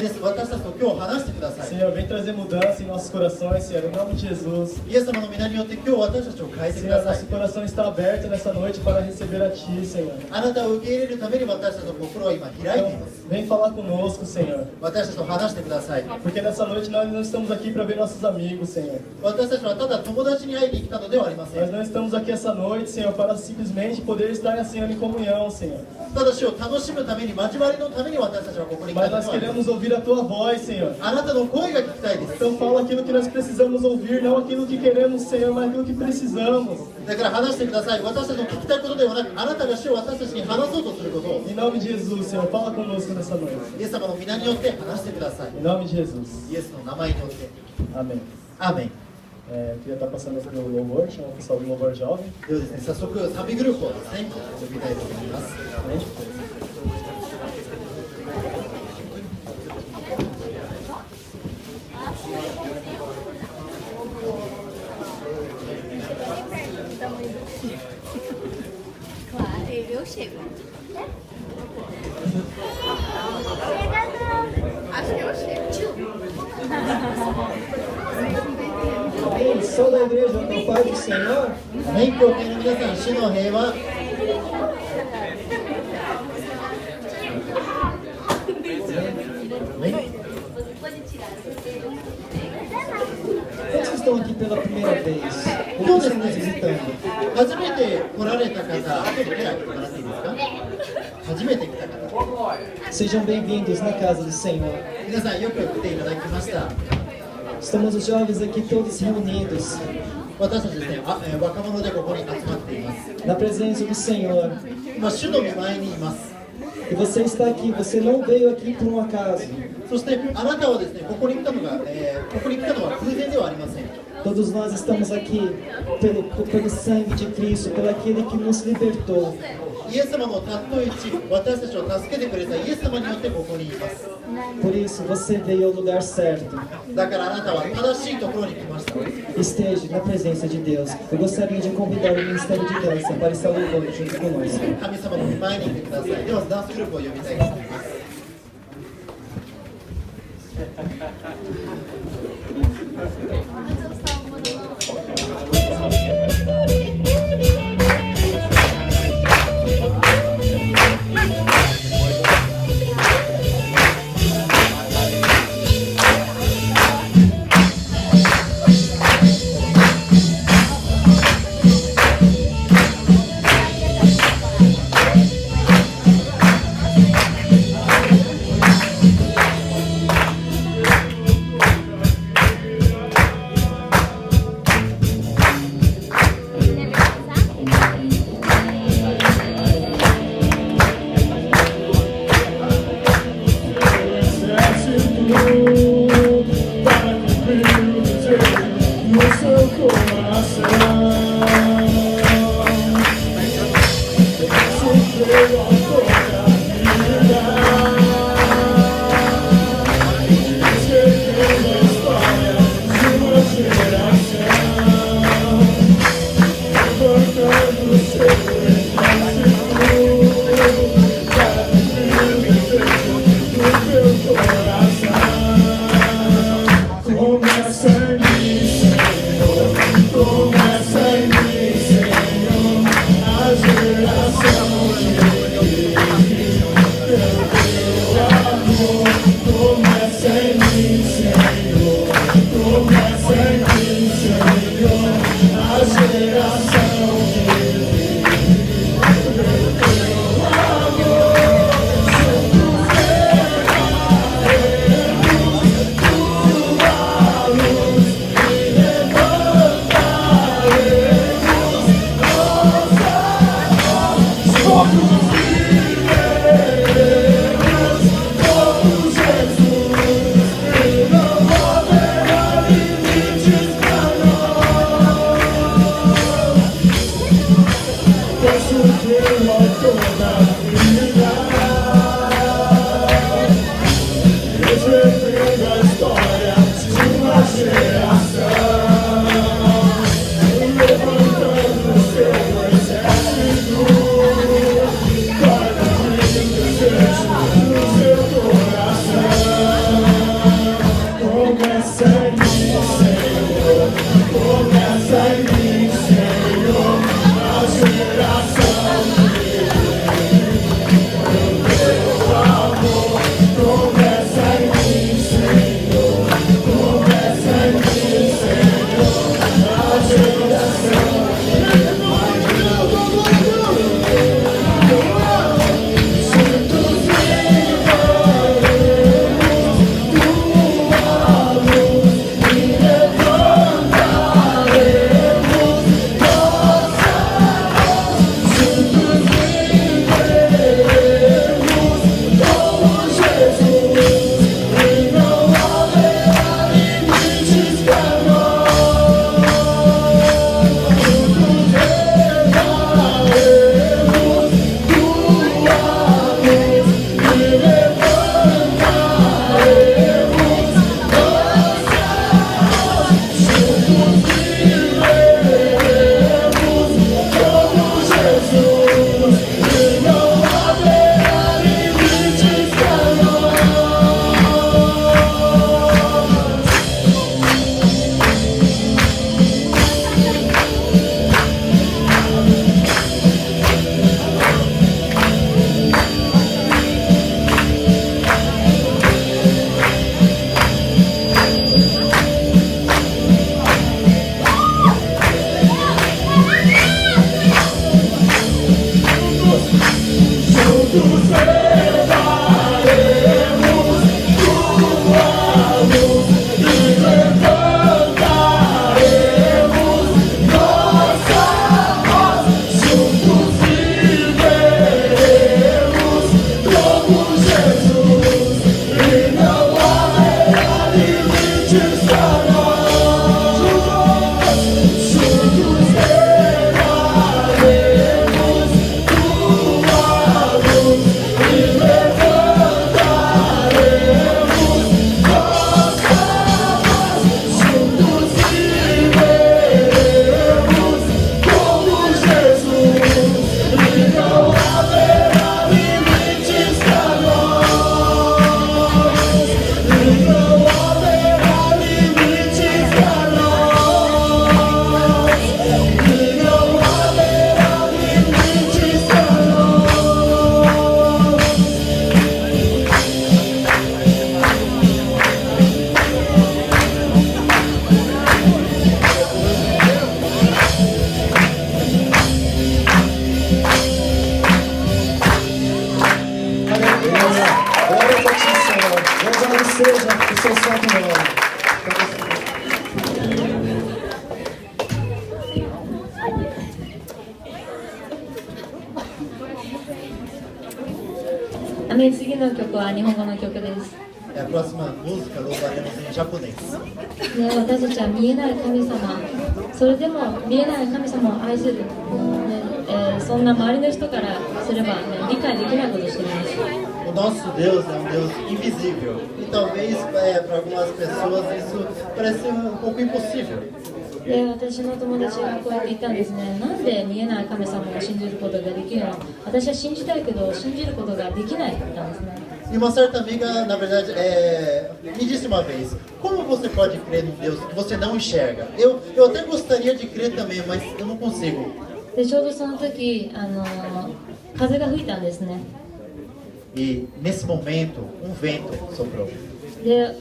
私たちと今日話してください。 Senhor, vem trazer mudança em nossos corações, Senhor, em nome de Jesus. イエス様の皆によって今日私たちを変えてく Senhor, ださい。 nosso coração está aberto nessa noite para receber a Ti, Senhor. あなたを受け入れるために私たちの心は今開いていま Então, す。 vem falar conosco, Senhor. 私たちと話してください。 Porque nessa noite nós não estamos aqui para ver nossos amigos, Senhor. 私たちはただ友達に会いに来たのではありませ Nós ん。 não estamos aqui essa noite, Senhor, para simplesmente poder estar assim em comunhão, Senhor. ただしを楽しむために、交わりのために私たちはここに来た Mas の nós ではありません。 queremos ouvir a Tua voz, Senhor. あなたの声が聞きたいです。 Então fala aquilo que nós precisamos ouvir, não aquilo que queremos, Senhor, mas aquilo que precisamos. だから話してください。私たちの聞きたいことではなく、あなたが主を私たちに話そうとすることを、 Em nome de Jesus, Senhor, fala conosco nessa noite. イエス様の皆によって話してください。 Em nome de Jesus. イエスの名前によって。 Amém. アーメン。 Queria estar passando aqui no louvor, chamar o pessoal do louvor jovem. ではですね、早速サビグループをですね、呼びたいと思います。 Amém? Claro, eu chego. Acho que eu chego. Amém. Sou da igreja do Pai do Senhor. アメン教会の皆さん、主の平和。 Quantos estão aqui pela primeira vez? 今日です Nos ね、 visitando. 初めて来られた方、後で手を挙げてもらっていいですか。初めて来た方、 Sejam bem-vindos na casa do Senhor. 皆さんよく来ていただきました。 Estamos os jovens aqui todos reunidos 私たちですね、若者でここに集まっています。 na presença do Senhor. 今、主の御前にいます。 E você está aqui, você não veio aqui por um acaso. そしてあなたはですね、ここに来たのが、ここに来たのは偶然ではありません。 Todos nós estamos aqui pelo sangue de Cristo, pelo aquele que nos libertou. イエス様のたっといち、私たちを助けてくれたイエス様によってここにいます。 Por isso você veio ao lugar certo. だからあなたは正しいところに来ました。 Esteja na presença de Deus. Eu gostaria de convidar o Ministério de Dança para estar louvando junto conosco. 神様の御前にいてください。ではダンスグループを呼びたいと思います。 Coração Deus é o seu santo nome. 次の曲は日本語の曲です。A próxima música louvaremos em japonês. 私たちは見えない神様、それでも見えない神様を愛する、そんな周りの人からすれば、理解できないことをしています。O nosso Deus é um Deus invisível e talvez para algumas pessoas isso parece pouco impossível. で、私の友達がこうやって言ったんですね。なんで見えない神様を信じることができるの？私は信じたいけど信じることができないって言ったんですね。E uma certa amiga, na verdade, me disse uma vez: como você pode crer num Deus que você não enxerga? Eu até gostaria de crer também, mas eu não consigo. で、ちょうどその時、風が吹いたんですね。E nesse momento, vento soprou. で、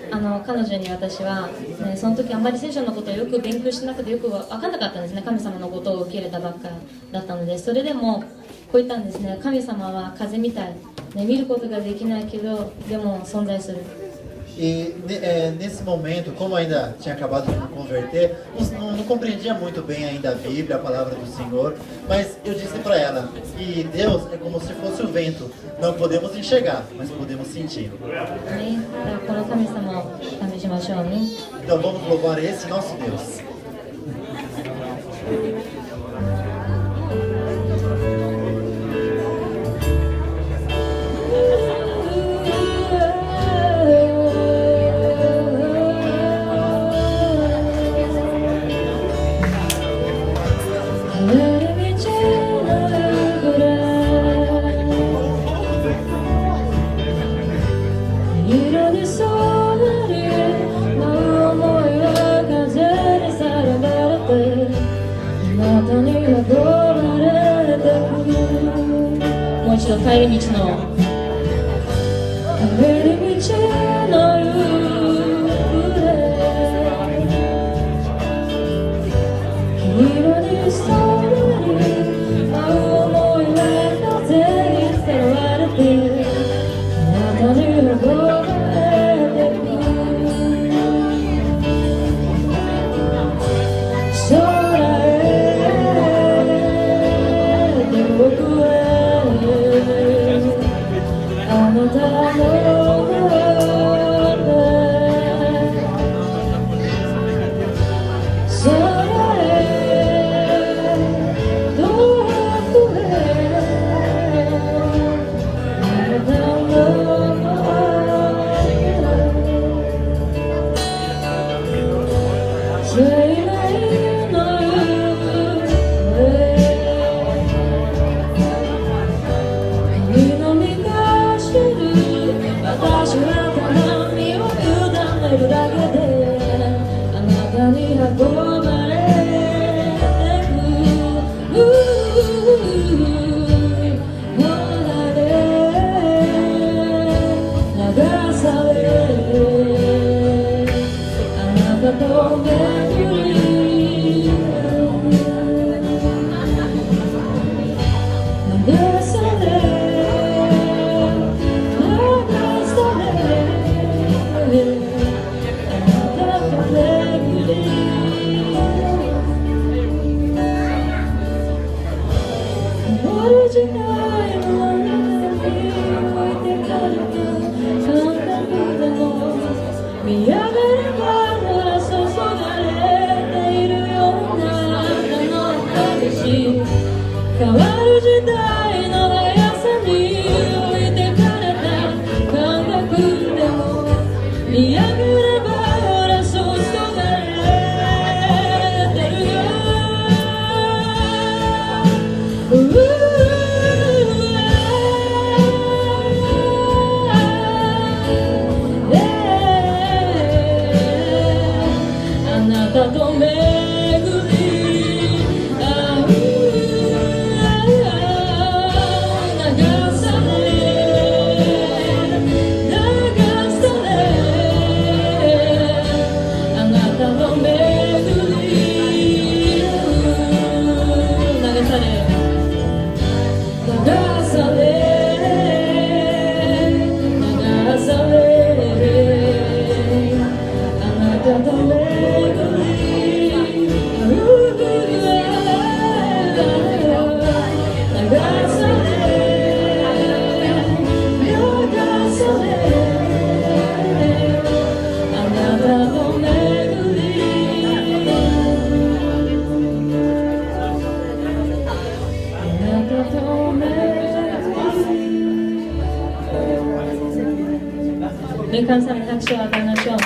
彼女に私は、その時あんまり聖書のことをよく勉強してなくてよく分かんなかったんですね。神様のことを受け入れたばっかだったので、それでもこう言ったんですね。神様は風みたい、見ることができないけどでも存在する。E nesse momento, como ainda tinha acabado de me converter, não compreendia muito bem ainda a Bíblia, a palavra do Senhor, mas eu disse para ela que Deus é como se fosse o vento. Não podemos enxergar, mas podemos sentir. Então vamos louvar esse nosso Deus.もう一度帰り道の神様に拍手を与えましょう。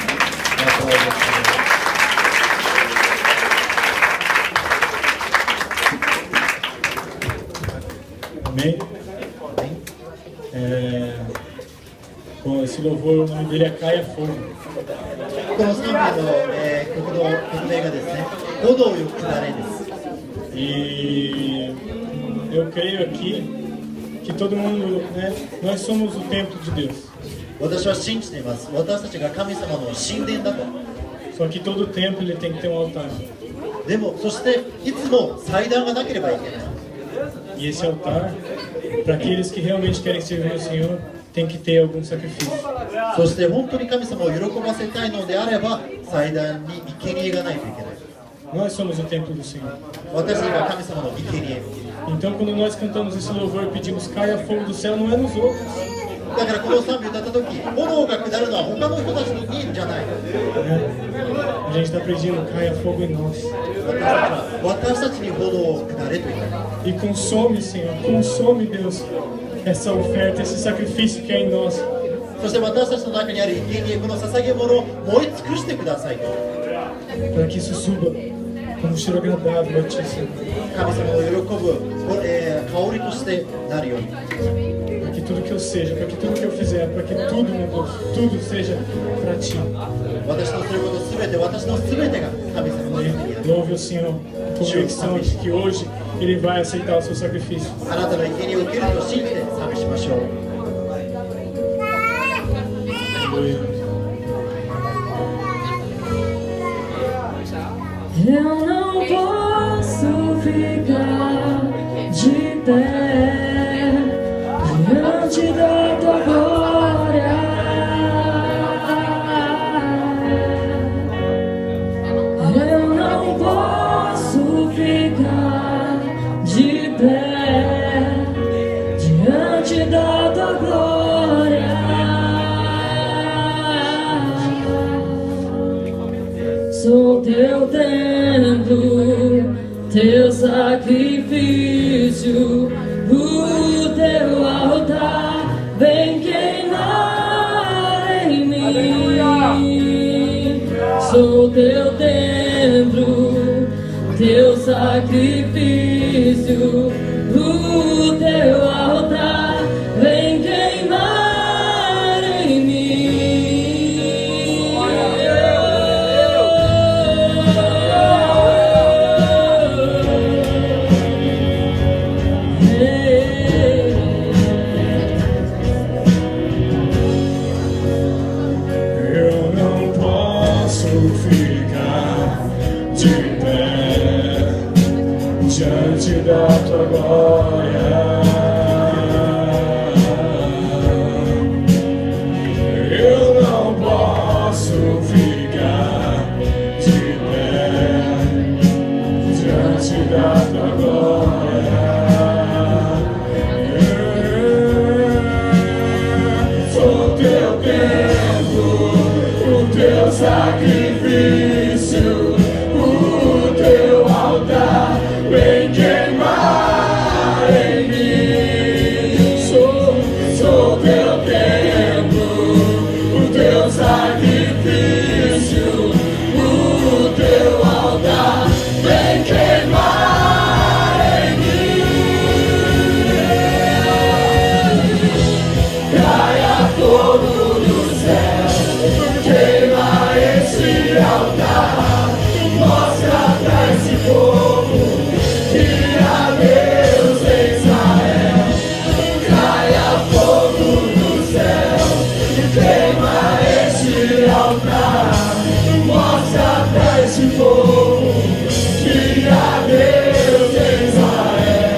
Amém? Bom, esse louvor, o nome dele é Caia Fogo. この賛美の、曲名がですね、炎よ下れです。E eu creio aqui que todo mundo, né, nós somos o templo de Deus. 私は信じています。私たちが神様の神殿だと。 Só que todo templo ele tem que ter um altar. でも、そしていつも祭壇がなければいけない。 E esse altar, para aqueles que realmente querem servir ao Senhor, tem que ter algum sacrifício. そして本当に神様を喜ばせたいのであれば、祭壇に生贄がないといけない。 Nós somos o templo do Senhor. 私たちが神様の生贄。 Então, quando nós cantamos esse louvor e pedimos caia fogo do céu, não é nos outros. だからこの賛美を歌った時、炎が下るのは他の人たちにじゃない。 A gente está pedindo caia fogo em nós. 私たちに炎を下れと言った。 E consome, Senhor, consome, Deus, essa oferta, esse sacrifício que é em nós. そして私たちの中にある生贄、この捧げ物を燃え尽くしてください。 Para que isso suba como um cheiro agradável a Ti, Senhor. 神様を喜ぶ、香りとしてなるように。 Para que tudo que eu seja, para que tudo que eu fizer, para que tudo, meu Deus, tudo seja para Ti. 私のすることすべて、私のすべてが神様の生贄。 Louve o Senhor, com convicção de que hoje Ele vai aceitar o seu sacrifício. あなたの生贄を受けると信じて賛美しましょう。 Aleluia. Eu não posso ficar de pé diante da tua glória. Eu não posso ficar de pé diante da tua glória. Sou teu templo, teu sacrifício, o teu altar vem queimar em mim. Sou teu templo, teu sacrifício, o teu altar vem queimar em mim. Diante da tua glória, eu não posso ficar de pé. Diante da tua glória, sou teu templo, o teu sacrifício, o teu altar. Vem queimar em mim. Sou teu templo, o teu sacrifício, o teu altar. Vem queimar em mim. Caia fogo do céu, queima esse altar, mostra pra esse povo que há Deus em Israel. Caia fogo do céu, queima este altar, mostra pra este povo que há Deus em Israel.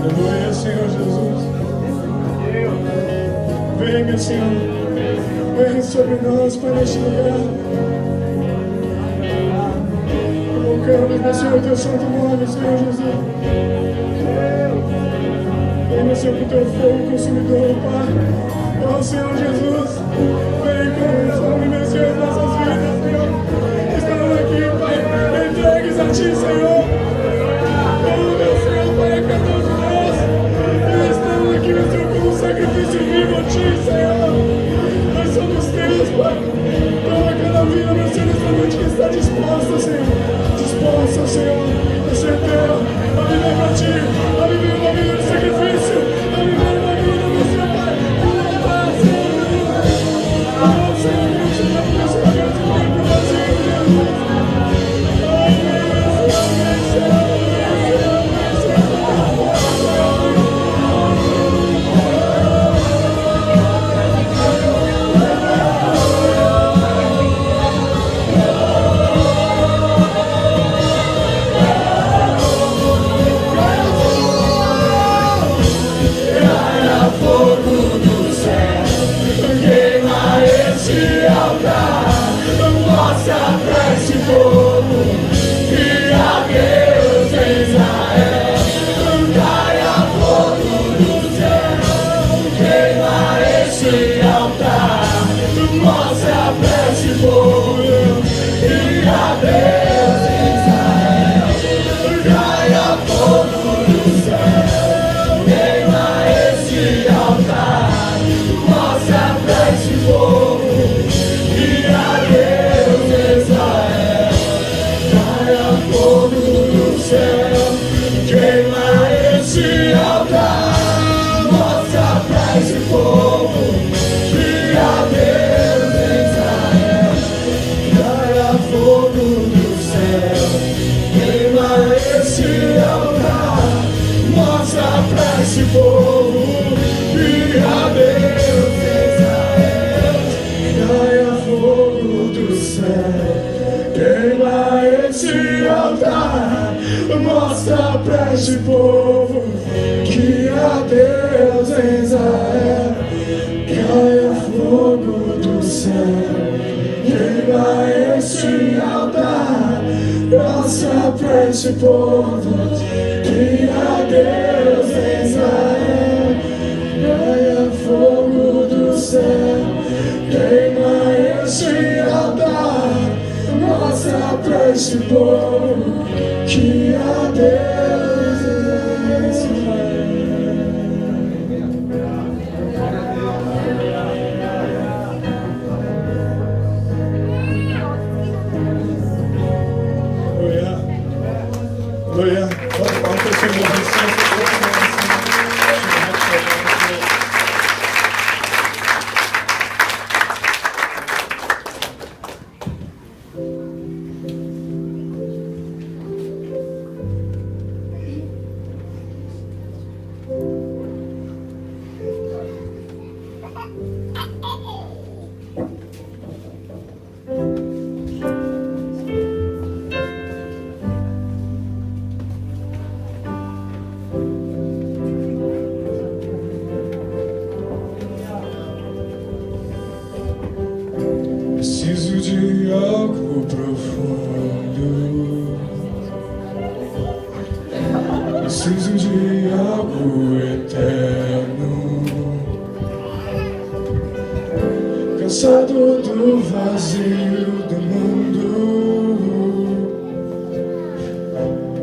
Aleluia, Senhor Jesus. Venha, Senhor. Venha sobre nós, Pai, neste lugar. Invocamos, meu Senhor, teu santo nome, Senhor Jesus. Venha, Senhor, com teu fogo consumidor, Pai. Ó Senhor Jesus, vem consome, meu Senhor, nossas vidas, Senhor. Estamos aqui, Pai, entregues a Ti, Senhor. Oh, meu Senhor, Pai, a cada um de nós. Nós estamos aqui, meu Senhor, como um sacrifício vivo a Ti, Senhor. Nós somos Teus, Pai. Toma cada vida, meu Senhor, nesta noite que está disposta, Senhor. Disposta, Senhor, a ser Teu, a viver para Ti, a viver uma vida de sacrifício, a viver uma vida, meu Senhor, Pai. Oh, Senhor, meu Senhor, meu Senhor, meu tempo vazio, Jesus. Mostra pra esse povo que há Deus em Israel. Caia fogo do céu, queima esse altar. Mostra pra esse povo que há Deus em Israel. Caia fogo do céu, queima esse altar. Mostra pra esse povo que há Deus em Israel. Aleluia. Vamos para o Senhor. Preciso de algo eterno, cansado do vazio do mundo.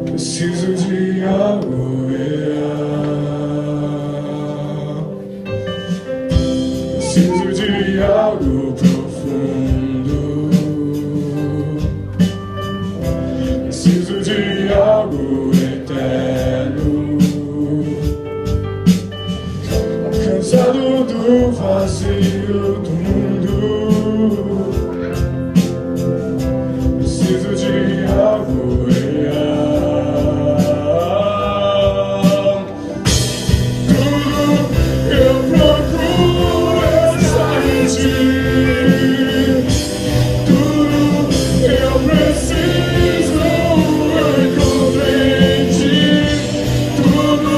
Preciso de algo real, preciso de algo profundo, preciso de algo eterno, cansado do vazio do mundo. Preciso de algo real. Tudo eu procuro está em ti. Tudo eu preciso eu encontrei em ti. Tudo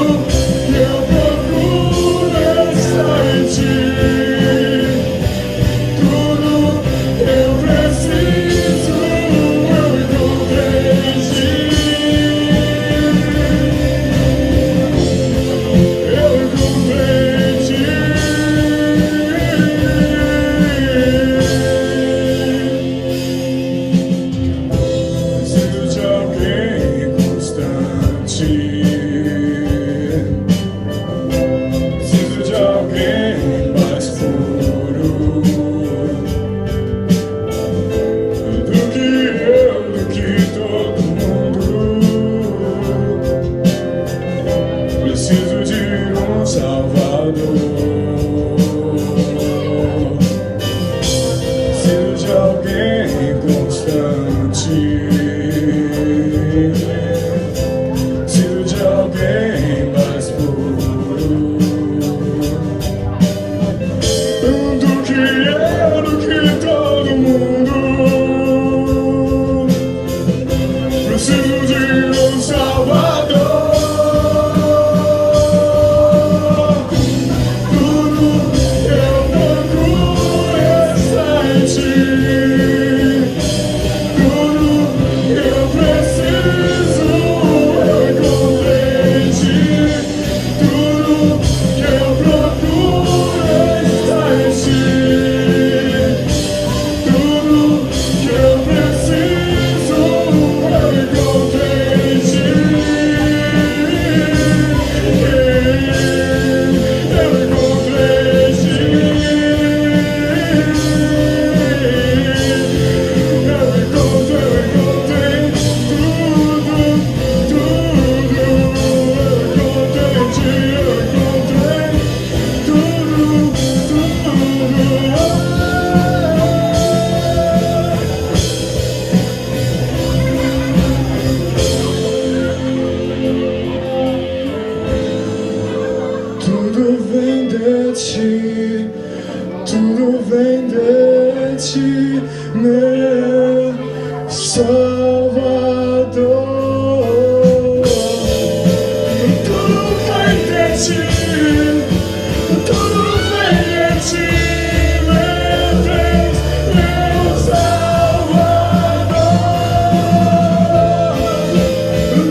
eu procuro está em ti. Tudo eu preciso eu encontrei em ti. Eu encontrei em ti. Preciso de alguém constante. Preciso de alguém mais puro do que eu, do que todo mundo. Preciso de um Salvador. Preciso de alguém constante. Preciso de alguém mais puro do que eu, do que todo mundo. Preciso de um Salvador. Tudo eu procuro está em ti. Tudo eu preciso eu encontrei em ti. Tudo que eu procuro está em ti. Tudo que eu preciso eu encontrei em ti. Eu encontrei em ti. Eu encontrei tudo, eu encontrei em ti. Eu encontrei tudo vem de ti, tudo vem de ti, meu Salvador. Tudo vem de ti, tudo vem de ti, meu Deus, meu Salvador.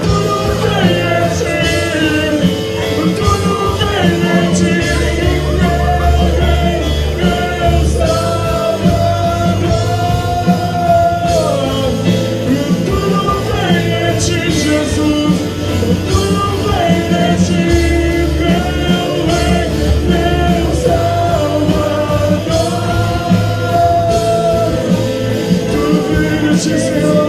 Tudo vem de ti, tudo vem de ti, meu Salvador. Tudo vem de ti, Jesus. Tudo vem de ti, meu Salvador. Tudo vem de ti, Senhor.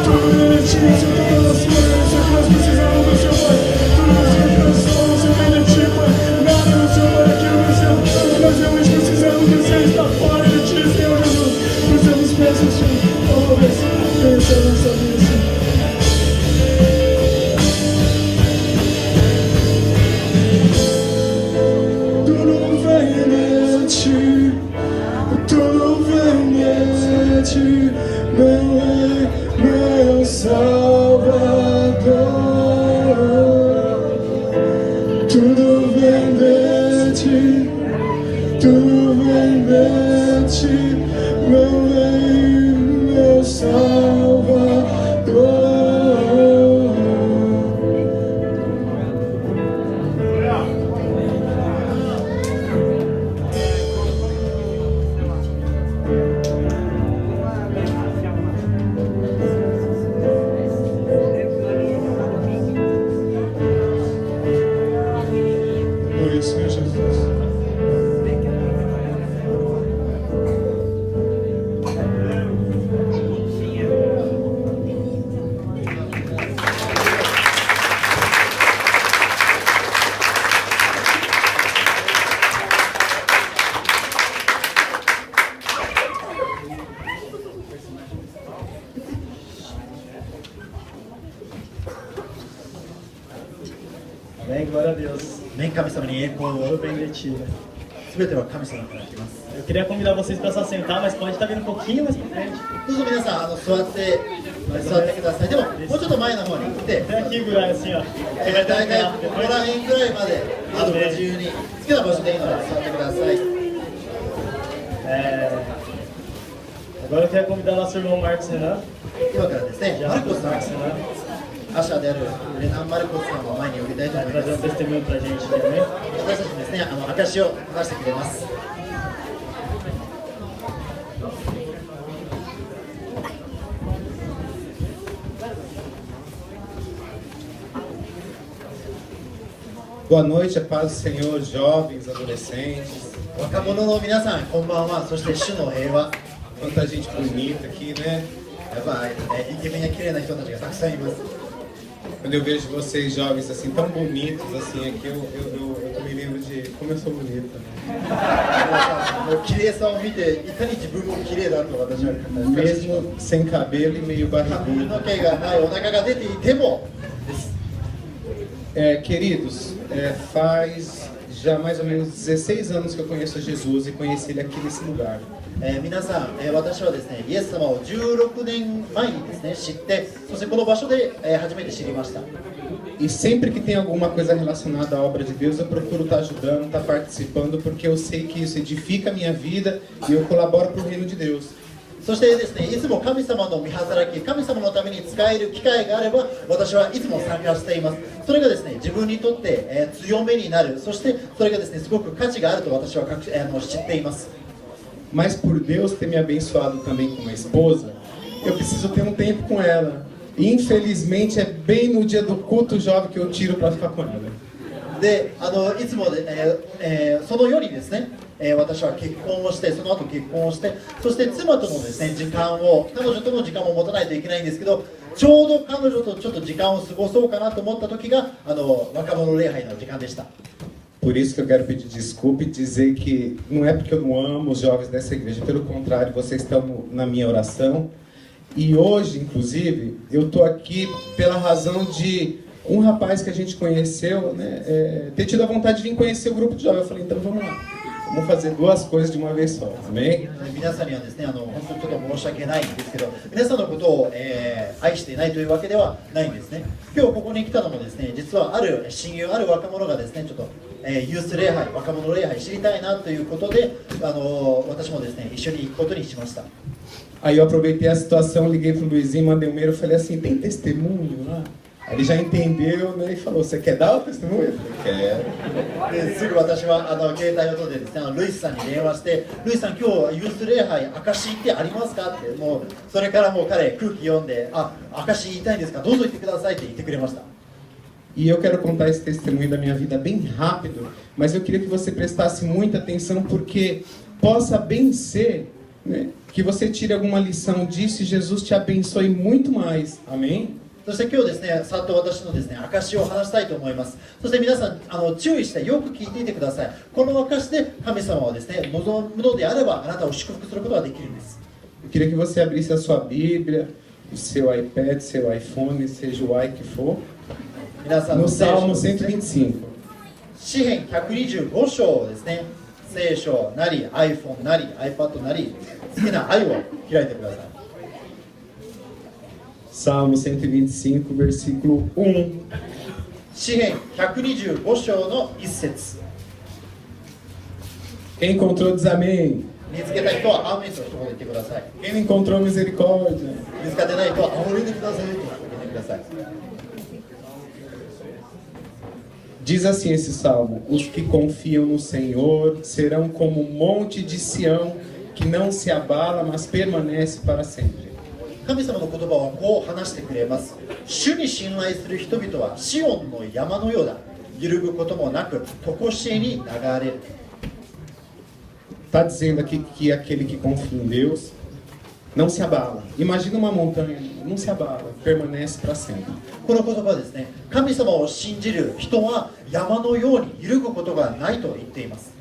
Tudo vem de ti, Senhor. Todas as coisas que nós precisamos do Senhor, Pai. Tudo que nós somos vem de ti, Pai. Nada do Senhor para aqui, meu Senhor. Nós realmente precisamos que você está fora de ti, Senhor Jesus. Nós temos peças, Senhor. Oh, pensa na nossa vida, Senhor. Tudo vem de ti, tudo vem de ti, meu Rei, meu Salvador. Tudo vem de ti, tudo vem de ti, meu Rei, meu Salvador. Bem, glória a Deus. 神様に栄光 Tudo を bem de ti. 全ては神様から来ます。 Eu queria convidar vocês para se assentar, mas pode estar vindo um pouquinho mais pra frente. どうぞ皆さん座ってください。でももうちょっと前の方に来て、 Até aqui, Gurai, assim, ó. Você vai 大 estar 体 aqui ここら辺ぐらいまでご自由に好きな場所でいいので座ってください。 Agora eu quero convidar nosso irmão Marcos Renan. 今からですね、 Já マルコスさん、 Marcos Renan. アシャーであるレナン・マルコスさんを前に呼びたいと思い Vai ま trazer す。 um testemunho pra gente também. 私たちにですね、証しを話してくれます。 Boa noite, a paz do Senhor, jovens, adolescentes. 若者の皆さん、こんばんは。そして主の平和。 Quanta gente bonita aqui, né? やばい、イケメンや綺麗な人たちがたくさんいます。 Quando eu vejo vocês jovens assim, tão bonitos assim aqui, eu me lembro de como eu sou bonita, né? もう綺麗さを見て、いかに自分も綺麗だと私は感じてしまう。 Mesmo sem cabelo e meio 髪 barrigudo. の毛がない、お腹が出ていてもです。 Queridos, faz já mais ou menos 16 anos que eu conheço Jesus e conheci ele aqui nesse lugar. 皆さん、私はですね、イエス様を16年前にですね、知って、そしてこの場所で、初めて知りました。 E sempre que tem alguma coisa relacionada à obra de Deus, eu procuro estar ajudando, estar participando, porque eu sei que isso edifica a minha vida e eu colaboro para o reino de Deus. そしてですね、いつも神様の御働き、神様のために使える機会があれば、私はいつも参加しています。それがですね、自分にとって、強めになる、そしてそれがですね、すごく価値があると私は知っています。 Mas por Deus ter me abençoado também com uma esposa, eu preciso ter um tempo com ela. E infelizmente é bem no dia do culto jovem que eu tiro para ficar com ela. で、いつもで、そのようにですね、私は結婚をして、その後結婚をして、そして妻とのですね、時間を、彼女との時間も持たないといけないんですけど、ちょうど彼女とちょっと時間を過ごそうかなと思った時が、若者礼拝の時間でした。 Por isso que eu quero pedir desculpa e dizer que não é porque eu não amo os jovens dessa igreja, pelo contrário, vocês estão na minha oração. E hoje, inclusive, eu estou aqui pela razão de um rapaz que a gente conheceu, né, ter tido a vontade de vir conhecer o grupo de jovens. Eu falei, então vamos lá, vamos fazer duas coisas de uma vez só, amém? 皆さんにはですね、本当にちょっと申し訳ないんですけど、皆さんのことを、愛していないというわけではないんですね。今日ここに来たのもですね、実はある親友、ある若者がですね、ちょっと、ユース礼拝、若者礼拝知りたいなということで、私もですね、一緒に行くことにしました。 Aí eu aproveitei a situação, liguei pro Luizinho, mandei um e-mail, eu falei assim, tem testemunho lá? Aí ele já entendeu, né, e falou, você quer dar o testemunho? Eu falei, quero. ですぐ私は携帯を取ってですね、ルイスさんに電話して、ルイスさん、今日ユース礼拝、証ってありますかって、もうそれからもう彼、空気読んで、証言いたいんですか、どうぞ言ってくださいって言ってくれました。 E eu quero contar esse testemunho da minha vida bem rápido, mas eu queria que você prestasse muita atenção, porque possa bem ser, né, que você tire alguma lição disso e Jesus te abençoe muito mais. Amém? そして今日ですね、さっと私のですね、証を話したいと思います。そして皆さん、注意してよく聞いていてください。この証で神様はですね、望むのであれば、あなたを祝福することができるんです。 Eu queria que você abrisse a sua Bíblia, o seu iPad, seu iPhone, seja o i que for, 皆さん no の聖書 Salmo ですね、 125. 詩編125章ですね、聖書なり、iPhone なり、iPad なり、好きな愛を開いてください。 Salmo 125, versículo 1. 詩編125章の一節。 Quem encontrou diz amém. 見つけた人はアーメンと一言言ってください。 Quem não encontrou misericórdia. 見つかってない人は仰いでくださいと言ってください。 Diz assim esse salmo: os que confiam no Senhor serão como um monte de Sião que não se abala, mas permanece para sempre. 神様の言葉はこう話してくれます。主に信頼する人々はシオンの山のようだ。揺るぐこともなく、常しえに流れる。 Está dizendo aqui que aquele que confia em Deus não se abala. Imagina uma montanha, não se abala, permanece para sempre. この言葉はですね、神様を信じる人は山のように揺るぐことがないと言っています。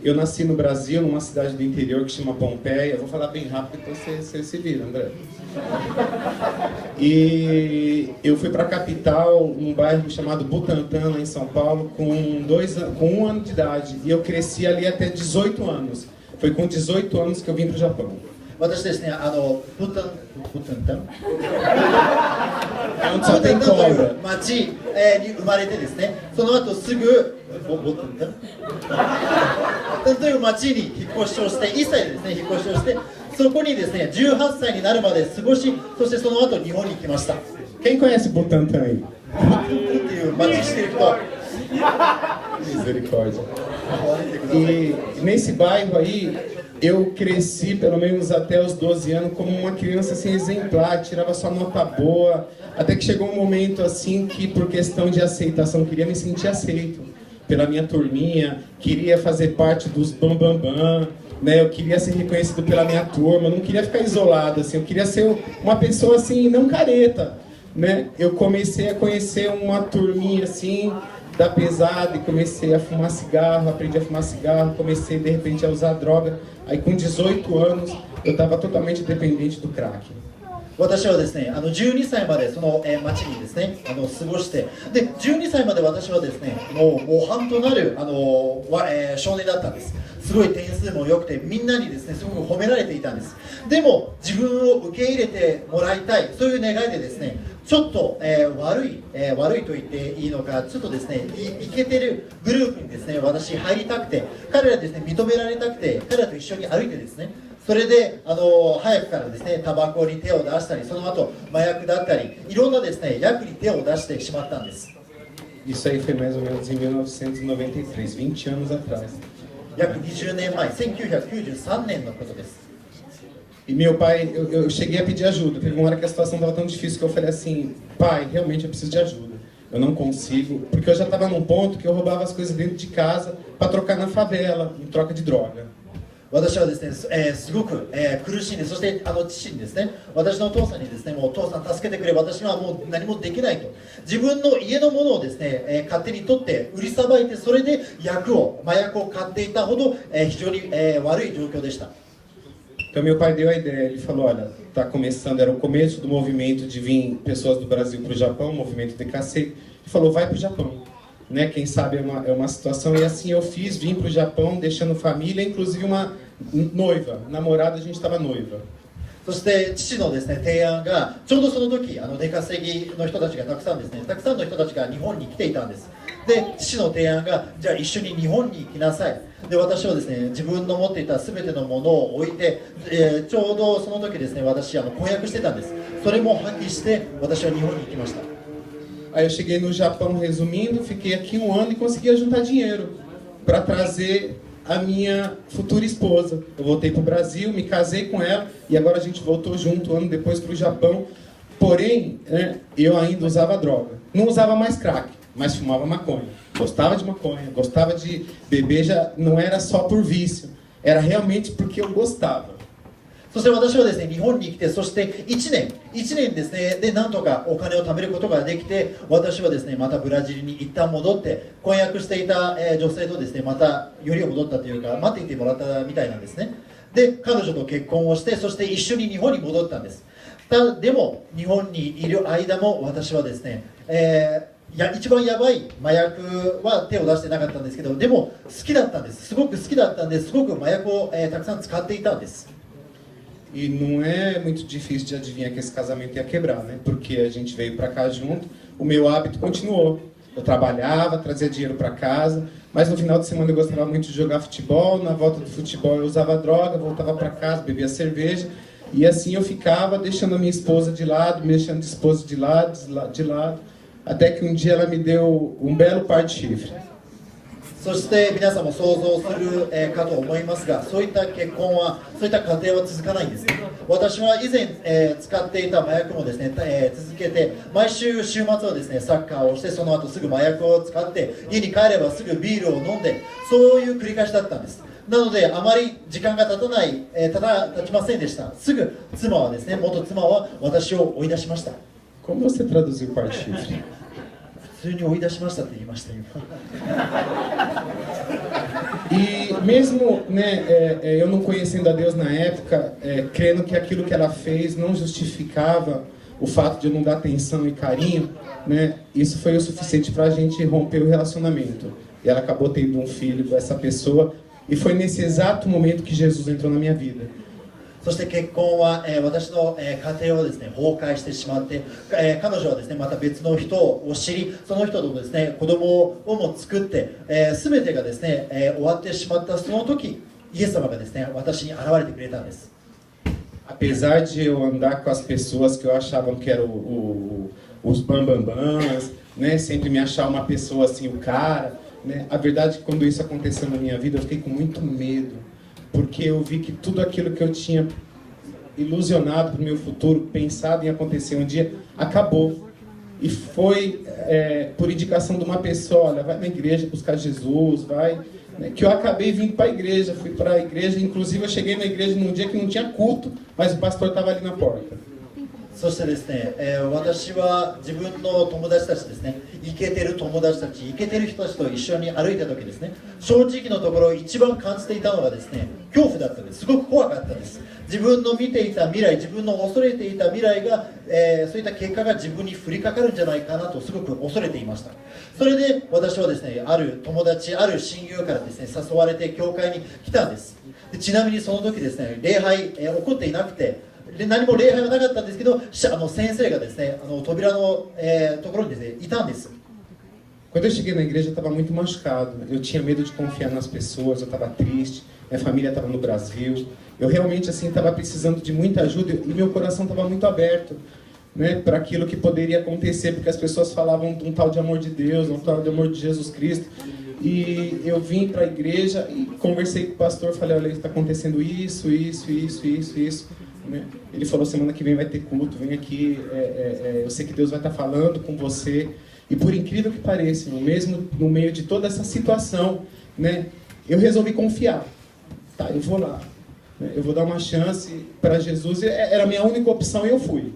Eu nasci no Brasil, numa cidade do interior que chama Pompeia. Vou falar bem rápido, então você se vira, André. E eu fui para a capital, num bairro chamado Butantã, lá em São Paulo, com 1 ano de idade. E eu cresci ali até 18 anos. Foi com 18 anos que eu vim para o Japão. 私ですね、ブタンタン É onde só tem という cobra. 町、に生まれてですね、その後すぐボタンタンという町に引っ越しをして、1歳でですね、引っ越しをして、そこにですね、18歳になるまで過ごし、そしてその後日本に来ました。 Quem conhece Butantã aí? ブタンタンっていう町知ってる人、 Misericórdia. E nesse bairro aí, eu cresci pelo menos até os 12 anos como uma criança assim, exemplar, tirava só nota boa, até que chegou um momento assim que por questão de aceitação, queria me sentir aceito pela minha turminha, queria fazer parte dos bambambam, né? Eu queria ser reconhecido pela minha turma, não queria ficar isolado, assim, eu queria ser uma pessoa assim, não careta, né? Eu comecei a conhecer uma turminha assim, da pesada, e comecei a fumar cigarro, aprendi a fumar cigarro, comecei de repente a usar droga. Aí com 18 anos eu estava totalmente dependente do crack. 私はですね、12歳までその町にですね、過ごして、で、12歳まで私はですね、もう模範となる少年だったんです。すごい点数も良くて、みんなにですね、すごく褒められていたんです。でも、自分を受け入れてもらいたい、そういう願いでですね、ちょっと、悪いと言っていいのか、ちょっとですね、イケてるグループにですね、私入りたくて、彼らですね、認められたくて、彼らと一緒に歩いてですね、それで早くからですね、タバコに手を出したり、その後麻薬だったり、いろんなですね、薬に手を出してしまったんです。 Isso aí foi mais ou menos em 1993, 20 anos atrás. 約20年前、1993年のことです。 E meu pai, eu cheguei a pedir ajuda. Teve uma hora que a situação estava tão difícil que eu falei assim, pai, realmente eu preciso de ajuda. Eu não consigo, porque eu já estava num ponto que eu roubava as coisas dentro de casa para trocar na favela, em troca de droga. 私はですね、すごく、苦しんで、そして父にですね、私のお父さんにですね、もうお父さん助けてくれ、私にはもう何もできないと、自分の家のものをですね、勝手に取って売りさばいて、それで麻薬を買っていたほど、非常に、悪い状況でした。 Então meu pai deu a ideia, ele falou, olha, tá começando, era o começo do movimento de vir pessoas do Brasil para o Japão, o movimento DKC, ele falou, vai para o Japão, né? Quem sabe é uma situação, e assim eu fiz, vim para o Japão, deixando família, inclusive uma noiva, namorada, a gente estava noiva. そして父のですね、提案がちょうどその時出稼ぎの人たちがたくさんですね、たくさんの人たちが日本に来ていたんです。で、父の提案がじゃあ一緒に日本に来なさい。で、私はですね、自分の持っていた全てのものを置いて、ちょうどその時ですね、私婚約してたんです。それも破棄して私は日本に行きました。 Aí eu cheguei no Japão, resumindo, fiquei aqui 1 ano e consegui juntar dinheiro para trazer a minha futura esposa. Eu voltei para o Brasil, me casei com ela e agora a gente voltou junto 1 ano depois para o Japão. Porém, né, eu ainda usava droga. Não usava mais crack, mas fumava maconha. Gostava de maconha, gostava de beber, já não era só por vício, era realmente porque eu gostava. そして私はですね、日本に来て、そして1年ですね、でなんとかお金を貯めることができて、私はですね、またブラジルに一旦戻って、婚約していた女性とですね、またよりを戻ったというか、待っていてもらったみたいなんですね。で、彼女と結婚をして、そして一緒に日本に戻ったんです。でも、日本にいる間も私はですね、一番やばい麻薬は手を出してなかったんですけど、でも好きだったんです。すごく好きだったんで、すごく麻薬を、たくさん使っていたんです。 E não é muito difícil de adivinhar que esse casamento ia quebrar, né? Porque a gente veio para cá junto, o meu hábito continuou. Eu trabalhava, trazia dinheiro para casa, mas no final de semana eu gostava muito de jogar futebol. Na volta do futebol eu usava droga, voltava para casa, bebia cerveja. E assim eu ficava deixando a minha esposa de lado, me deixando de esposa de lado, até que um dia ela me deu um belo par de chifre. そして皆さんも想像するかと思いますが、そういった結婚は、そういった家庭は続かないんです。私は以前、使っていた麻薬もですね、続けて、毎週週末はですね、サッカーをして、その後すぐ麻薬を使って、家に帰ればすぐビールを飲んで、そういう繰り返しだったんです。なので、あまり時間が経ちませんでした。すぐ妻はですね、元妻は私を追い出しました。Como você traduziu par de chifre? 通に追い出しましたって言いました今。 E mesmo, né, eu não conhecendo a Deus na época, crendo que aquilo que ela fez não justificava o fato de eu não dar atenção e carinho, né, isso foi o suficiente para a gente romper o relacionamento. E ela acabou tendo um filho com essa pessoa, e foi nesse exato momento que Jesus entrou na minha vida. そして結婚は、私の、家庭をですね崩壊してしまって、彼女はですねまた別の人を知り、その人とですね子供をも作って、全てがですね、終わってしまったその時、イエス様がですね私に現れてくれたんです。 Apesar de eu andar com as pessoas que eu achava que eram os bambambãs, né, sempre me achar uma pessoa assim, o cara, né, a verdade é que quando isso aconteceu na minha vida eu fiquei com muito medo, porque eu vi que tudo aquilo que eu tinha ilusionado para o meu futuro, pensado em acontecer um dia, acabou. E foi por indicação de uma pessoa, olha, vai na igreja buscar Jesus, vai, né, que eu acabei vindo para a igreja, fui para a igreja, inclusive eu cheguei na igreja num dia que não tinha culto, mas o pastor estava ali na porta. そしてですね、私は自分の友達たちですね、イケてる友達たち、イケてる人たちと一緒に歩いた時ですね、正直のところ一番感じていたのがですね、恐怖だったんです。すごく怖かったです。自分の見ていた未来、自分の恐れていた未来が、そういった結果が自分に降りかかるんじゃないかなとすごく恐れていました。それで私はですね、ある友達、ある親友からですね、誘われて教会に来たんです。でちなみにその時ですね、礼拝、起こっていなくて、 何も礼拝はなかったんですけど、先生がですね、扉の、ところにですね、いたんです。 Quando eu cheguei na igreja eu estava muito machucado, eu tinha medo de confiar nas pessoas, eu estava triste, minha família estava no Brasil, eu realmente assim estava precisando de muita ajuda e meu coração estava muito aberto, né, para aquilo que poderia acontecer, porque as pessoas falavam de um tal de amor de Deus, um tal de amor de Jesus Cristo. E eu vim para a igreja e conversei com o pastor, falei, olha, está acontecendo isso. Ele falou, semana que vem vai ter culto, vem aqui, eu sei que Deus vai estar falando com você. E por incrível que pareça, mesmo no meio de toda essa situação, né, eu resolvi confiar. Tá, eu vou lá, né, eu vou dar uma chance para Jesus, era a minha única opção e eu fui.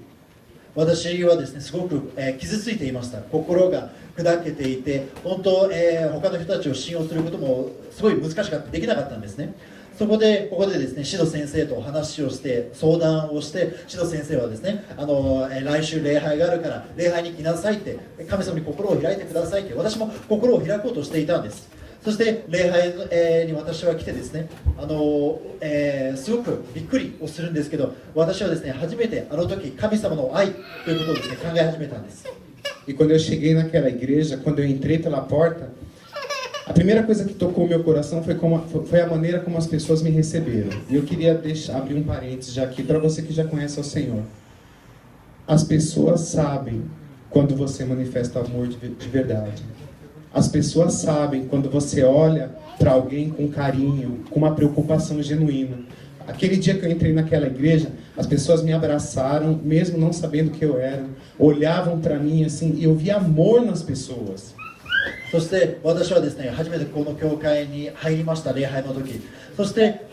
私はですね、すごく、傷ついていました。心が砕けていて、本当、他の人たちを信用することもすごい難しかった、できなかったんですね。そこでここでですね、シド先生と話をして相談をして、シド先生はですね、来週礼拝があるから礼拝に来なさいって、神様に心を開いてくださいって、私も心を開こうとしていたんです。そして礼拝に私は来てですね、すごくびっくりをするんですけど、私はですね、初めてあの時神様の愛ということをですね、考え始めたんです。 E quando eu cheguei naquela igreja, quando eu entrei pela porta, a primeira coisa que tocou o meu coração foi a maneira como as pessoas me receberam. E eu queria abrir um parênteses já aqui para você que já conhece o Senhor. As pessoas sabem quando você manifesta amor de verdade. As pessoas sabem quando você olha para alguém com carinho, com uma preocupação genuína. Aquele dia que eu entrei naquela igreja, as pessoas me abraçaram, mesmo não sabendo quem eu era, olhavam para mim assim, e eu vi amor nas pessoas. そして私はですね、初めてこの教会に入りました、礼拝の時。そして、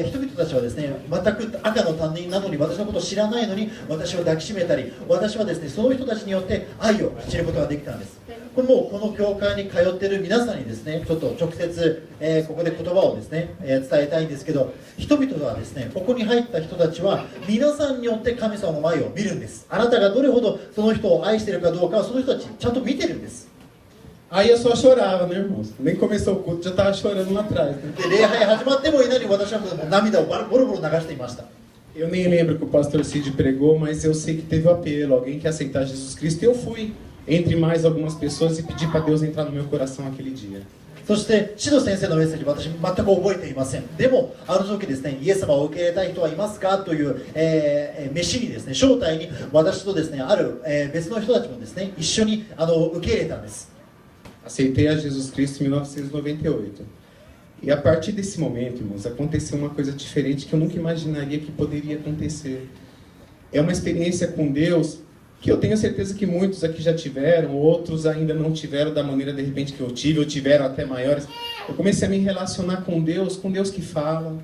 人々たちはですね、全く赤の他人なのに、私のことを知らないのに私を抱きしめたり、私はですね、その人たちによって愛を知ることができたんです。これもこの教会に通っている皆さんにですね、ちょっと直接、ここで言葉をですね、伝えたいんですけど、人々はですね、ここに入った人たちは皆さんによって神様の愛を見るんです。あなたがどれほどその人を愛しているかどうかはその人たちちゃんと見てるんです。 Aí eu só chorava, né, irmãos? Nem começou o culto, já estava chorando lá atrás. Né? Eu nem lembro que o pastor Cid pregou, mas eu sei que teve o apelo, alguém que aceitar Jesus Cristo, e eu fui, entre mais algumas pessoas, e pedi para Deus entrar no meu coração aquele dia. そしてシド先生のメッセージ私全く覚えていません。でもあの時ですね、イエス様を受け入れたい人はいますかという、飯にですね、招待に私とですね、ある、別の人たちもですね、一緒に受け入れたんです。 Aceitei a Jesus Cristo em 1998. E a partir desse momento, irmãos, aconteceu uma coisa diferente que eu nunca imaginaria que poderia acontecer. É uma experiência com Deus que eu tenho certeza que muitos aqui já tiveram, outros ainda não tiveram da maneira de repente que eu tive, ou tiveram até maiores. Eu comecei a me relacionar com Deus que fala,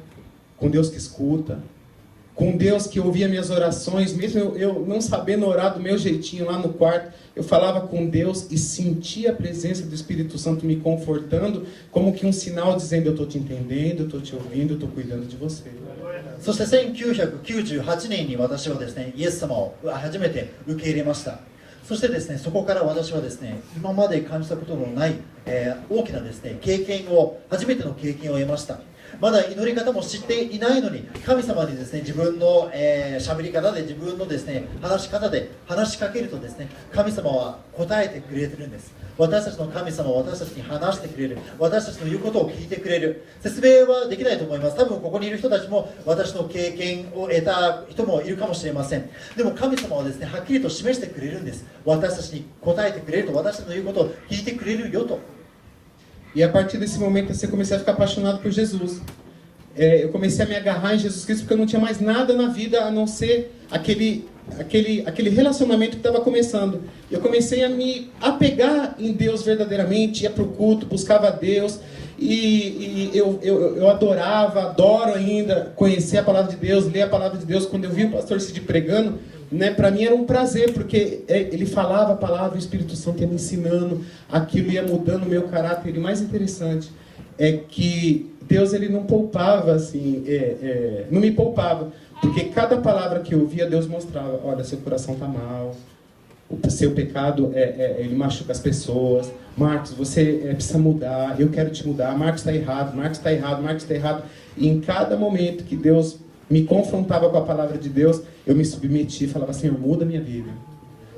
com Deus que escuta, com Deus que ouvia minhas orações, mesmo eu não sabendo orar do meu jeitinho lá no quarto, eu falava com Deus e sentia a presença do Espírito Santo me confortando, como que um sinal dizendo: eu estou te entendendo, eu estou te ouvindo, eu estou cuidando de você. そして1998年に私はですね、イエス様を初めて受け入れました。そしてですね、そこから私はですね、今まで感じたことのない、大きなですね、初めての経験を得ました。まだ祈り方も知っていないのに、神様にですね、自分の喋り方で、自分のですね、話し方で話しかけるとですね、神様は答えてくれてるんです。私たちの神様は私たちに話してくれる、私たちの言うことを聞いてくれる。説明はできないと思います。多分ここにいる人たちも私の経験を得た人もいるかもしれません。でも神様はですね、はっきりと示してくれるんです。私たちに答えてくれると、私たちの言うことを聞いてくれるよと。E a partir desse momento assim, eu comecei a ficar apaixonado por Jesus. Eu comecei a me agarrar em Jesus Cristo porque eu não tinha mais nada na vida a não ser aquele relacionamento que estava começando. Eu comecei a me apegar em Deus verdadeiramente, ia para o culto, buscava a Deus e eu adoro ainda conhecer a palavra de Deus, ler a palavra de Deus. Quando eu vi o pastor Cid pregando, né, para mim era um prazer, porque ele falava a palavra, o Espírito Santo ia me ensinando, aquilo ia mudando o meu caráter. E o mais interessante é que Deus ele não poupava, assim, não me poupava, porque cada palavra que eu ouvia, Deus mostrava: olha, seu coração está mal, o seu pecado ele machuca as pessoas, Marcos, você precisa mudar, eu quero te mudar, Marcos está errado, Marcos está errado, Marcos está errado. E em cada momento que Deus me confrontava com a palavra de Deus, eu me submetia e falava: Senhor, muda a minha vida.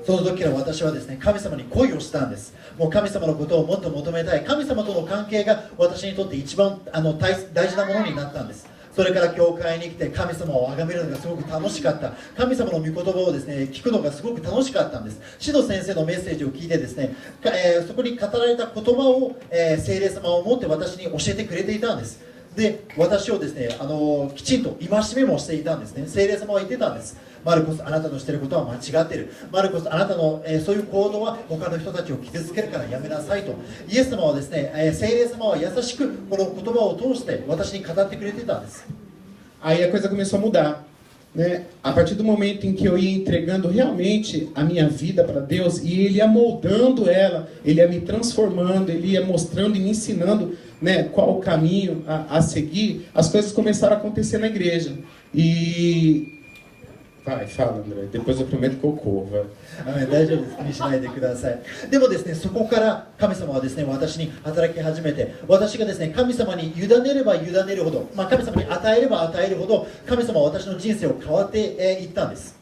その時から私はですね、神様に恋をしたんです。もう神様のことをもっと求めたい。神様との関係が私にとって一番大事なものになったんです。それから教会に来て神様を崇めるのがすごく楽しかった。神様の御言葉をですね、聞くのがすごく楽しかったんです。指導先生のメッセージを聞いてですね、そこに語られた言葉を、聖霊様を持って私に教えてくれていたんです。で、私をですね、きちんと戒めもしていたんですね。聖霊様は言ってたんです。マルコス、あなたのしていることは間違っている。マルコス、あなたの、そういう行動は他の人たちを傷つけるからやめなさいと。イエス様はですね、聖霊様は優しくこの言葉を通して私に語ってくれていたんです。Aí a coisa começou a mudar, né? A partir do momento em que eu ia entregando realmente a minha vida para Deus, e Ele ia moldando ela, Ele ia me transformando, Ele ia mostrando e me ensinando, né, qual o caminho a seguir, as coisas começaram a acontecer na igreja. E... Vai, fala, André. Depois eu prometo que eu corro. 大丈夫です。気にしないでください。でもですね、そこから神様はですね、私に働き始めて、私がですね、神様に委ねれば委ねるほど、神様に与えれば与えるほど、神様は私の人生を変わっていったんです。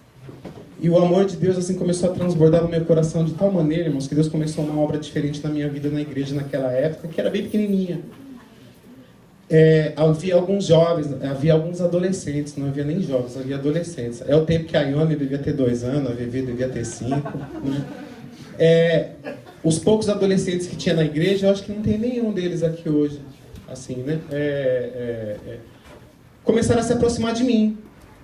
E o amor de Deus assim começou a transbordar no meu coração de tal maneira, irmãos, que Deus começou uma obra diferente na minha vida na igreja naquela época, que era bem pequenininha. Havia alguns jovens, havia alguns adolescentes, não havia nem jovens, havia adolescentes. É o tempo que a Ione devia ter 2 anos, a Vivi devia ter 5. Né? Os poucos adolescentes que tinha na igreja, eu acho que não tem nenhum deles aqui hoje. Assim, né? Começaram a se aproximar de mim,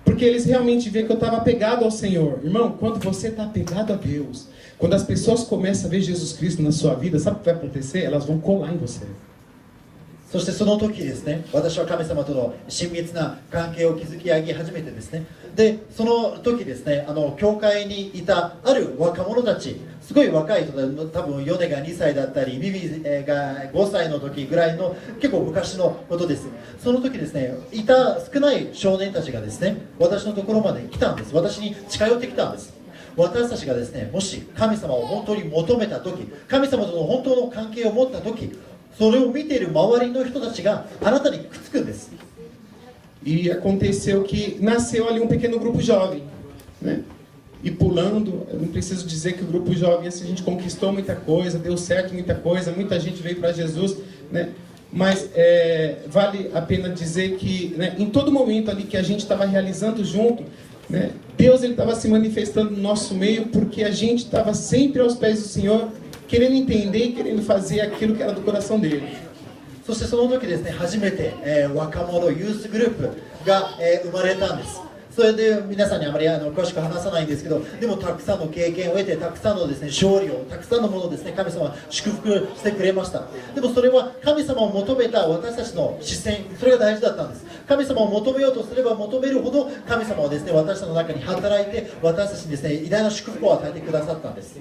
porque eles realmente viam que eu estava apegado ao Senhor. Irmão, quando você está apegado a Deus, quando as pessoas começam a ver Jesus Cristo na sua vida, sabe o que vai acontecer? Elas vão colar em você. そしてその時ですね、私は神様との親密な関係を築き上げ始めてですね、で、その時ですね、教会にいたある若者たち、すごい若い人で、多分ヨネが2歳だったり、ビビが5歳の時ぐらいの結構昔のことです。その時ですね、いた少ない少年たちがですね、私のところまで来たんです。私に近寄ってきたんです。私たちがですね、もし神様を本当に求めた時、神様との本当の関係を持った時、それを見ている周りの人たちがあなたにくっつくんです。E aconteceu que nasceu ali um pequeno grupo jovem, né? E pulando, eu não preciso dizer que o grupo jovem, assim, a gente conquistou muita coisa, deu certo muita coisa, muita gente veio para Jesus, né? Mas vale a pena dizer que, né, em todo momento ali que a gente estava realizando junto, né, Deus estava se manifestando no nosso meio, porque a gente estava sempre aos pés do Senhor, querendo entender e querendo fazer aquilo que era do coração dele. そしてその時ですね、初めて、若者ユースグループが、生まれたんです。それで皆さんにあまり詳しく話さないんですけど、でもたくさんの経験を得て、たくさんのですね勝利を、たくさんのものをですね神様は祝福してくれました。でもそれは神様を求めた私たちの視線、それが大事だったんです。神様を求めようとすれば求めるほど、神様はですね私たちの中に働いて、私たちにですね偉大な祝福を与えてくださったんです。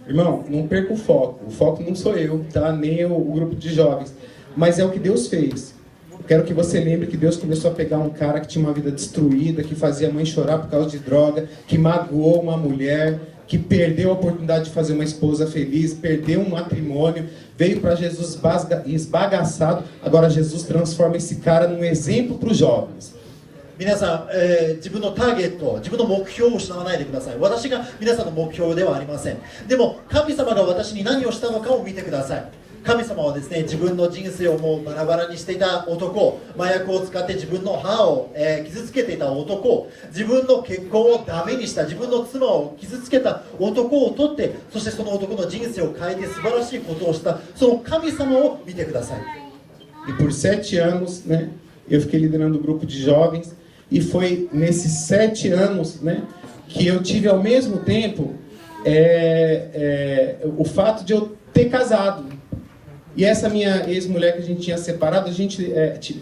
Irmão, não perca o foco. O foco não sou eu, tá? Nem o grupo de jovens. Mas é o que Deus fez. Quero que você lembre que Deus começou a pegar um cara que tinha uma vida destruída, que fazia a mãe chorar por causa de droga, que magoou uma mulher, que perdeu a oportunidade de fazer uma esposa feliz, perdeu um matrimônio, veio para Jesus esbagaçado. Agora Jesus transforma esse cara num exemplo para os jovens. 皆さん、自分のターゲット、自分の目標を失わないでください。私が皆さんの目標ではありません。でも神様が私に何をしたのかを見てください。神様はですね、自分の人生をもうバラバラにしていた男、麻薬を使って自分の母を、傷つけていた男、自分の結婚をダメにした、自分の妻を傷つけた男を取って、そしてその男の人生を変えて素晴らしいことをした、その神様を見てください。E por 7 anos, né, eu fiquei liderando o grupo de jovens. E foi nesses 7 anos, né, que eu tive ao mesmo tempo o fato de eu ter casado. E essa minha ex-mulher que a gente tinha separado, a gente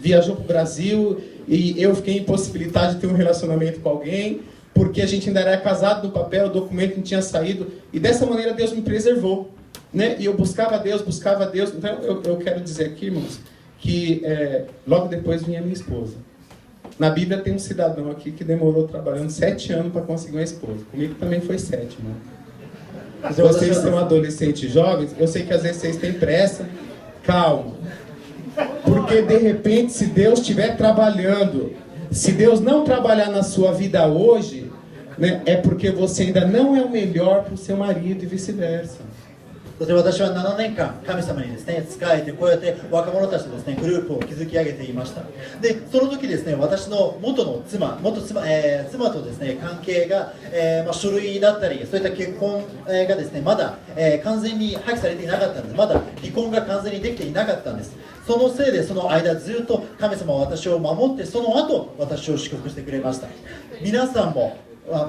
viajou para o Brasil e eu fiquei impossibilitado de ter um relacionamento com alguém, porque a gente ainda era casado no papel, o documento não tinha saído. E dessa maneira Deus me preservou, né? E eu buscava Deus. Então eu quero dizer aqui, irmãos, que logo depois vinha minha esposa. Na Bíblia tem um cidadão aqui que demorou trabalhando 7 anos para conseguir uma esposa. Comigo também foi 7, mano. Se vocês são adolescentes jovens, eu sei que às vezes vocês têm pressa. Calma. Porque de repente, se Deus estiver trabalhando, se Deus não trabalhar na sua vida hoje, né, é porque você ainda não é o melhor para o seu marido e vice-versa. そして私は7年間神様にですね仕えて、こうやって若者たちとですねグループを築き上げていました。でその時ですね、私の元妻とですね関係が、書類だったりそういった結婚がですねまだ、完全に破棄されていなかったんです。まだ離婚が完全にできていなかったんです。そのせいでその間ずっと神様は私を守って、その後私を祝福してくれました。皆さんも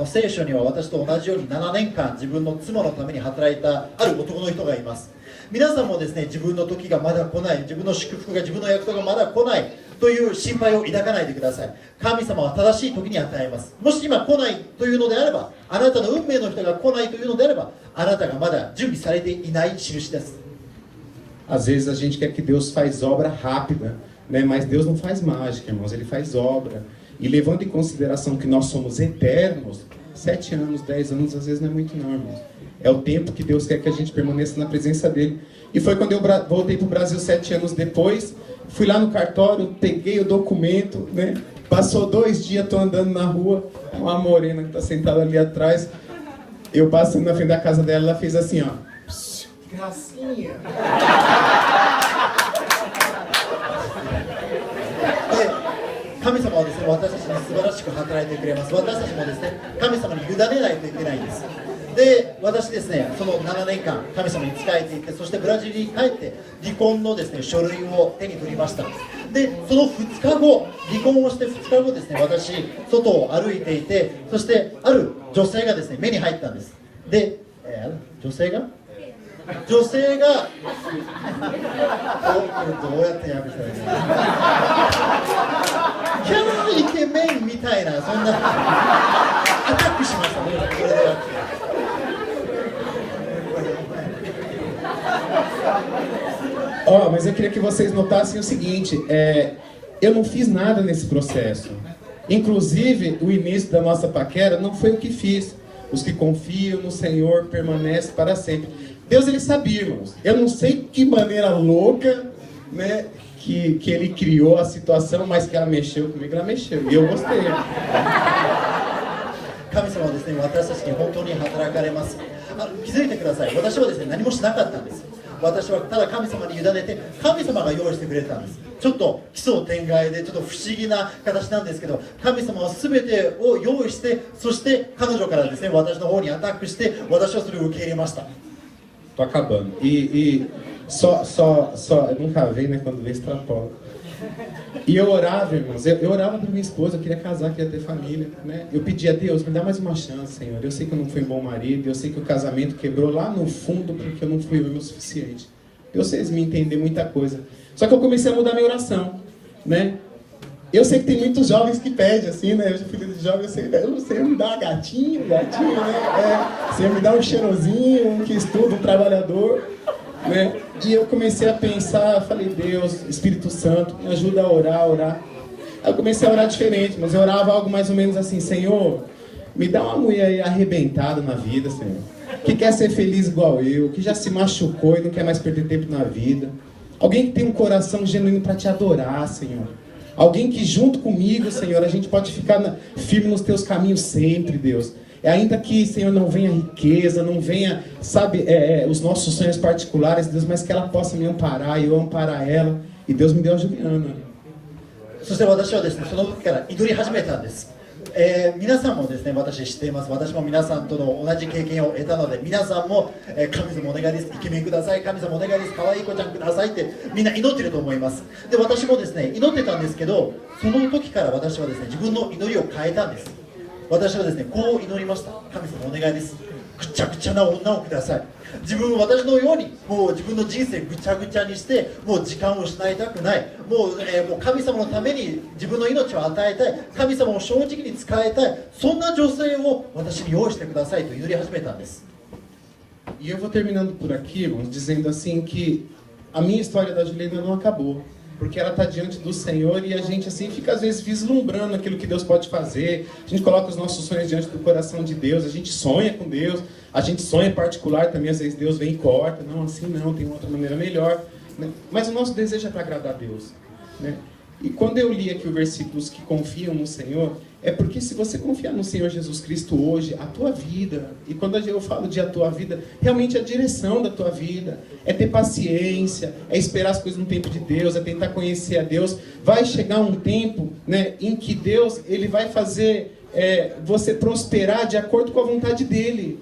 聖書には私と同じように7年間自分の妻のために働いたある男の人がいます。皆さんもですね、自分の時がまだ来ない、自分の祝福が、自分の約束がまだ来ないという心配を抱かないでください。神様は正しい時に与えます。もし今来ないというのであれば、あなたの運命の人が来ないというのであれば、あなたがまだ準備されていない印です。Às vezes a gente quer que Deus faz obra rápida, né? Mas Deus não faz mágica, irmãos, Ele faz obra. E levando em consideração que nós somos eternos, 7 anos, 10 anos, às vezes não é muito não, irmãos. É o tempo que Deus quer que a gente permaneça na presença dEle. E foi quando eu voltei para o Brasil 7 anos depois, fui lá no cartório, peguei o documento, né? Passou 2 dias, estou andando na rua, uma morena que está sentada ali atrás, eu passando na frente da casa dela, ela fez assim, ó. Gracinha. 神様はですね、私たちに素晴らしく働いてくれます。私たちもですね、神様に委ねないといけないんです。で、私ですね、その7年間神様に仕えていて、そしてブラジルに帰って離婚のですね書類を手に取りました。で、その2日後、離婚をして2日後ですね、私外を歩いていて、そしてある女性がですね目に入ったんです。で、女性がどうやって訳したらいいの？キャーイケメンみたいな、そんなアタックしましたね、これでは。Ó, mas eu queria que vocês notassem o seguinte, eu não fiz nada nesse processo. Inclusive, o início da nossa paquera não foi o que fiz. Os que confiam no Senhor permanecem para sempre. Deus, Ele sabia, irmãos. Eu não sei que maneira louca, né, que Ele criou a situação, mas que ela mexeu comigo, ela mexeu. E eu gostei. 神様はですね、私たちに本当に働かれます。気づいてください。私はですね、何もしなかったんです。私はただ神様に委ねて、神様が用意してくれたんです。ちょっと奇想天外でちょっと不思議な形なんですけど、神様は全てを用意して、そして彼女からですね、私の方にアタックして、私はそれを受け入れました。Tô acabando. E só, eu nunca vi, né, quando vê extrapola. E eu orava, irmãos, eu orava para minha esposa, eu queria casar, queria ter família, né? Eu pedia a Deus, me dá mais uma chance, Senhor. Eu sei que eu não fui um bom marido, eu sei que o casamento quebrou lá no fundo porque eu não fui homem o suficiente. Eu sei me entender muita coisa. Só que eu comecei a mudar minha oração, né? Eu sei que tem muitos jovens que pedem assim, né? Eu já filho de jovem, eu sei me dá uma gatinho, né? Você me dá um cheirosinho, um que estuda, um trabalhador, né? E eu comecei a pensar, falei, Deus, Espírito Santo, me ajuda a orar. Aí eu comecei a orar diferente, mas eu orava algo mais ou menos assim, Senhor, me dá uma mulher aí arrebentada na vida, Senhor, que quer ser feliz igual eu, que já se machucou e não quer mais perder tempo na vida. Alguém que tem um coração genuíno para te adorar, Senhor. Alguém que junto comigo, Senhor, a gente pode ficar firme nos teus caminhos sempre, Deus. Ainda que, Senhor, não venha riqueza, não venha, sabe, os nossos sonhos particulares, Deus, mas que ela possa me amparar e eu amparar ela. E Deus me deu a Juliana. そして私はですね、その時から祈り始めたんです。皆さんもですね、私知っています。私も皆さんとの同じ経験を得たので、皆さんも、神様お願いです、イケメンください、神様お願いです、可愛い子ちゃんくださいってみんな祈ってると思います。で、私もですね、祈ってたんですけど、その時から私はですね、自分の祈りを変えたんです。私はですね、こう祈りました。神様お願いです、ぐちゃぐちゃな女をください。私のようにもう自分の人生ぐちゃぐちゃにしてもう時間を失いたくない、もう神様のために自分の命を与えたい、神様を正直に使いたい、そんな女性を私に用意してくださいと祈り始めたんです。E eu vou terminando por aqui, irmãos, dizendo assim que a minha história da Juliana não acabou. Porque ela está diante do Senhor e a gente assim fica às vezes vislumbrando aquilo que Deus pode fazer. A gente coloca os nossos sonhos diante do coração de Deus, a gente sonha com Deus, a gente sonha em particular também, às vezes Deus vem e corta, não, assim não, tem outra maneira melhor, né? Mas o nosso desejo é para agradar a Deus, né? E quando eu li aqui o versículos que confiam no Senhor, é porque se você confiar no Senhor Jesus Cristo hoje, a tua vida, e quando eu falo de a tua vida, realmente a direção da tua vida, é ter paciência, é esperar as coisas no tempo de Deus, é tentar conhecer a Deus. Vai chegar um tempo, né, em que Deus ele vai fazer você prosperar de acordo com a vontade dele.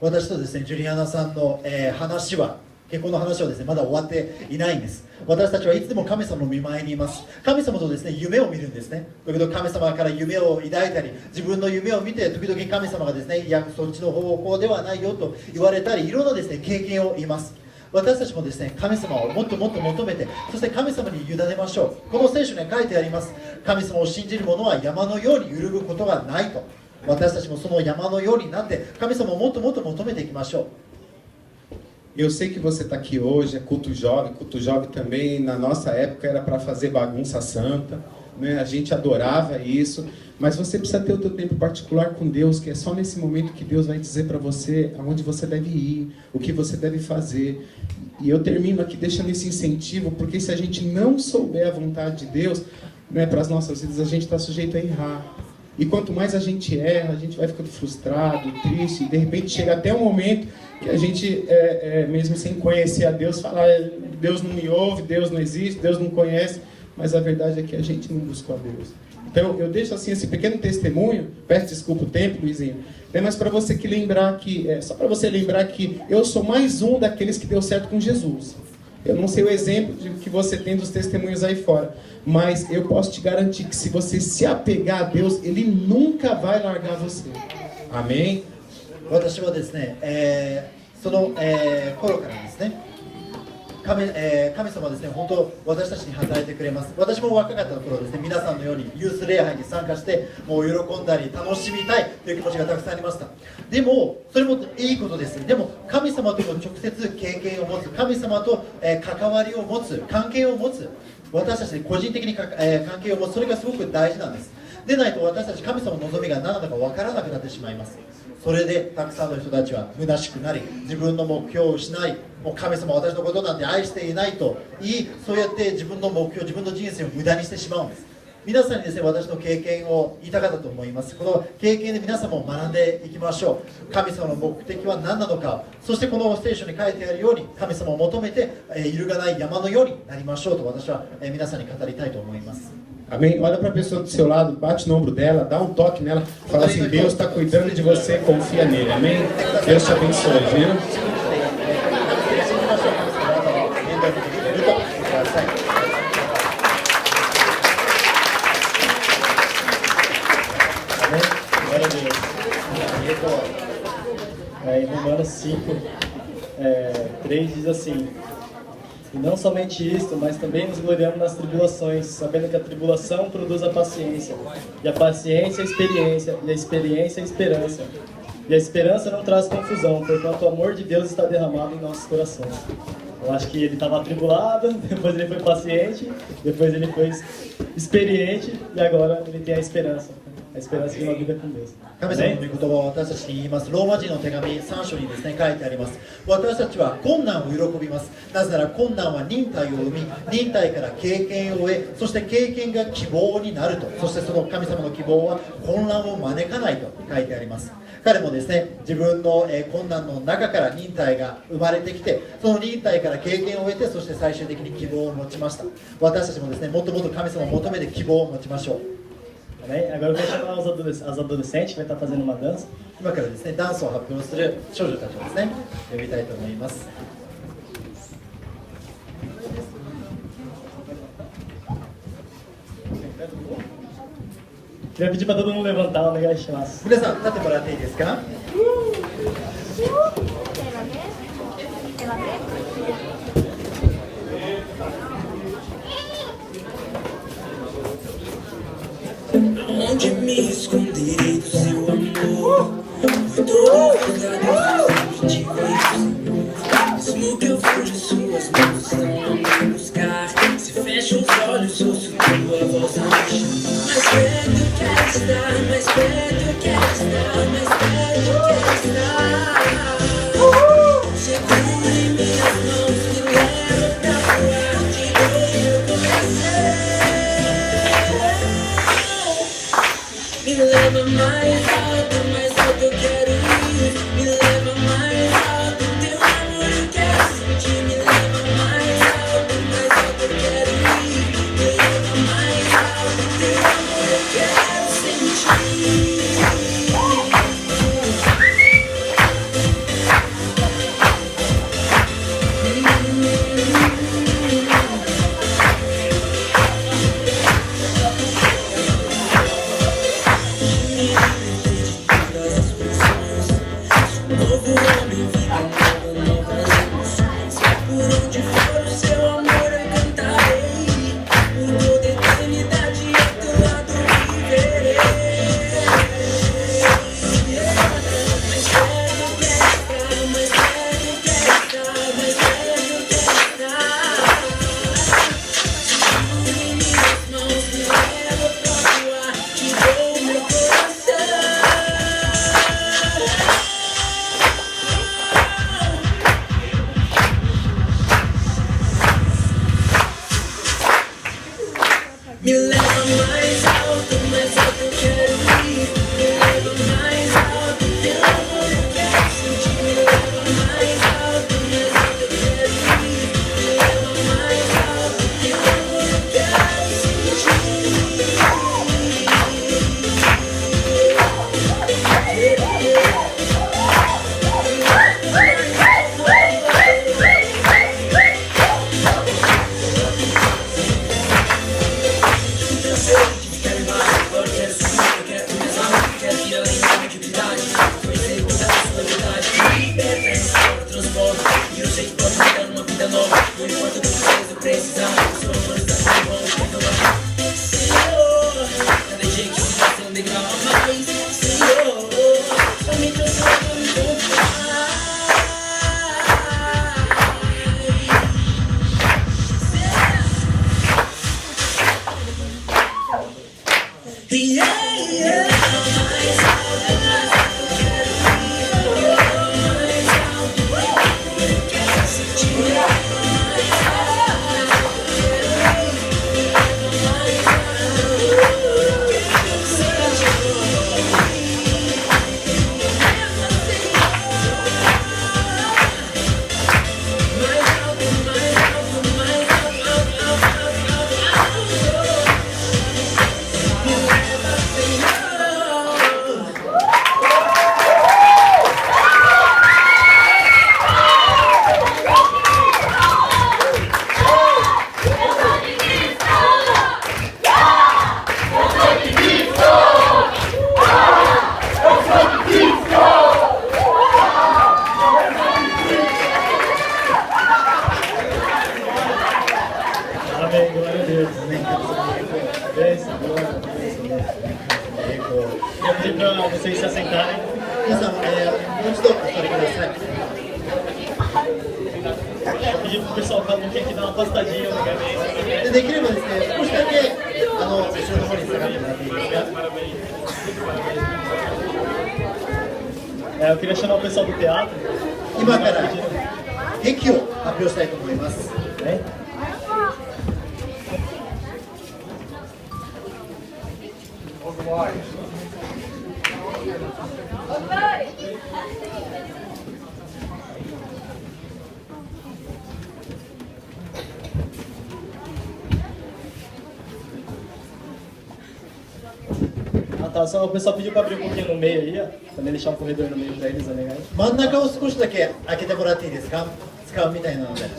私とですね、ジュリアナさんの、話は結婚の話はですね、まだ終わっていないんです。私たちはいつでも神様の御前にいます。神様とですね、夢を見るんですね。時々神様から夢を抱いたり、自分の夢を見て、時々神様がですね、いや、そっちの方向ではないよと言われたり、いろんなですね、経験を言います。私たちもですね、神様をもっともっと求めて、そして神様に委ねましょう。この聖書には書いてあります。神様を信じる者は山のように揺るぐことがないと。私たちもその山のようになって、神様をもっともっと求めていきましょう。Eu sei que você está aqui hoje, é culto jovem também, na nossa época era para fazer bagunça santa, né? A gente adorava isso, mas você precisa ter o teu tempo particular com Deus, que é só nesse momento que Deus vai dizer para você aonde você deve ir, o que você deve fazer. E eu termino aqui deixando esse incentivo, porque se a gente não souber a vontade de Deus, né, para as nossas vidas, a gente está sujeito a errar. E quanto mais a gente erra, a gente vai ficando frustrado, triste, e de repente chega até um momento que a gente, mesmo sem conhecer a Deus, fala, Deus não me ouve, Deus não existe, Deus não conhece, mas a verdade é que a gente não buscou a Deus. Então eu deixo assim esse pequeno testemunho, peço desculpa o tempo, Luizinho, mas para você que lembrar que, só para você lembrar que eu sou mais um daqueles que deu certo com Jesus. Eu não sei o exemplo que você tem dos testemunhos aí fora, mas eu posso te garantir que se você se apegar a Deus, Ele nunca vai largar você. Amém? 私はですね、その、頃からですね、神様はですね、本当私たちに働いてくれます。私も若かった頃ですね、皆さんのようにユース礼拝に参加してもう喜んだり楽しみたいという気持ちがたくさんありました。でもそれもいいことです。でも神様との直接経験を持つ、神様と、関わりを持つ、関係を持つ、私たちに個人的に関係を持つ、それがすごく大事なんです。でないと私たち神様の望みが何なのか分からなくなってしまいます。それでたくさんの人たちは虚しくなり、自分の目標を失い、もう神様は私のことなんて愛していないと言い、そうやって自分の目標、自分の人生を無駄にしてしまうんです。皆さんにですね、私の経験を言いたかったと思います。この経験で皆さんも学んでいきましょう。神様の目的は何なのか、そしてこの聖書に書いてあるように神様を求めて、揺るがない山のようになりましょうと私は、皆さんに語りたいと思います。Amém? Olha para a pessoa do seu lado, bate no ombro dela, dá um toque nela, fala assim, Deus está cuidando de você, confia nele, amém? Deus te abençoe, viu? Em Romanos 5, 3 diz assim: e não somente isto, mas também nos gloriamos nas tribulações, sabendo que a tribulação produz a paciência, e a paciência a experiência, e a experiência a esperança. E a esperança não traz confusão, porquanto o amor de Deus está derramado em nossos corações. Eu acho que ele estava atribulado, depois ele foi paciente, depois ele foi experiente, e agora ele tem a esperança de uma vida com Deus. 神様の御言葉を私たちに言います。ローマ人の手紙3章にですね、書いてあります。私たちは困難を喜びます。なぜなら困難は忍耐を生み、忍耐から経験を得、そして経験が希望になると。そしてその神様の希望は混乱を招かないと書いてあります。彼もですね、自分の困難の中から忍耐が生まれてきて、その忍耐から経験を得て、そして最終的に希望を持ちました。私たちもですね、もっともっと神様を求めて希望を持ちましょう。Agora eu vou chamar as adolescentes, vai estar fazendo uma dança. 今からですね、ダンスを発表する少女たちをですね、呼びたいと思います。Queria pedir para todo mundo levantar, o negócio de chamaço. 皆さん、立ってもらっていいですか？ Onde me esconderei do seu amor? Por todos os lados eu te vejo, mesmo que eu fuja, suas mãos estão a me buscar. Se fecho os olhos, ouço tua voz a me chamar. Mais perto eu quero estar, mais perto eu quero estar, mais perto eu quero estar. Segura em minhas mãos, me leva pra voar, te dou meu coração. Me leva mais alto eu quero ir. Me leva mais alto, teu amor eu quero sentir. Me leva mais alto eu quero ir. Me leva mais alto, teu amor eu quero sentir. Me leva mais alto eu quero ir. Me leva mais alto, teu amor eu quero sentir. Me leva mais alto eu quero ir. Me leva mais alto, teu amor eu quero sentir. um pouquinho aqui, dar uma afastadinha, né? でできればですね、少しだけ後ろの方に下がってもらっていいですか。 Eu queria chamar o pessoal do teatro. 今から劇を発表したいと思います。 Né? Ah tá, só o pessoal pediu para abrir um pouquinho no meio aí, ó. Também deixar um corredor no meio para eles, é legal. 真ん中を少しだけ開けてもらっていいですか。使うみたいなので。 「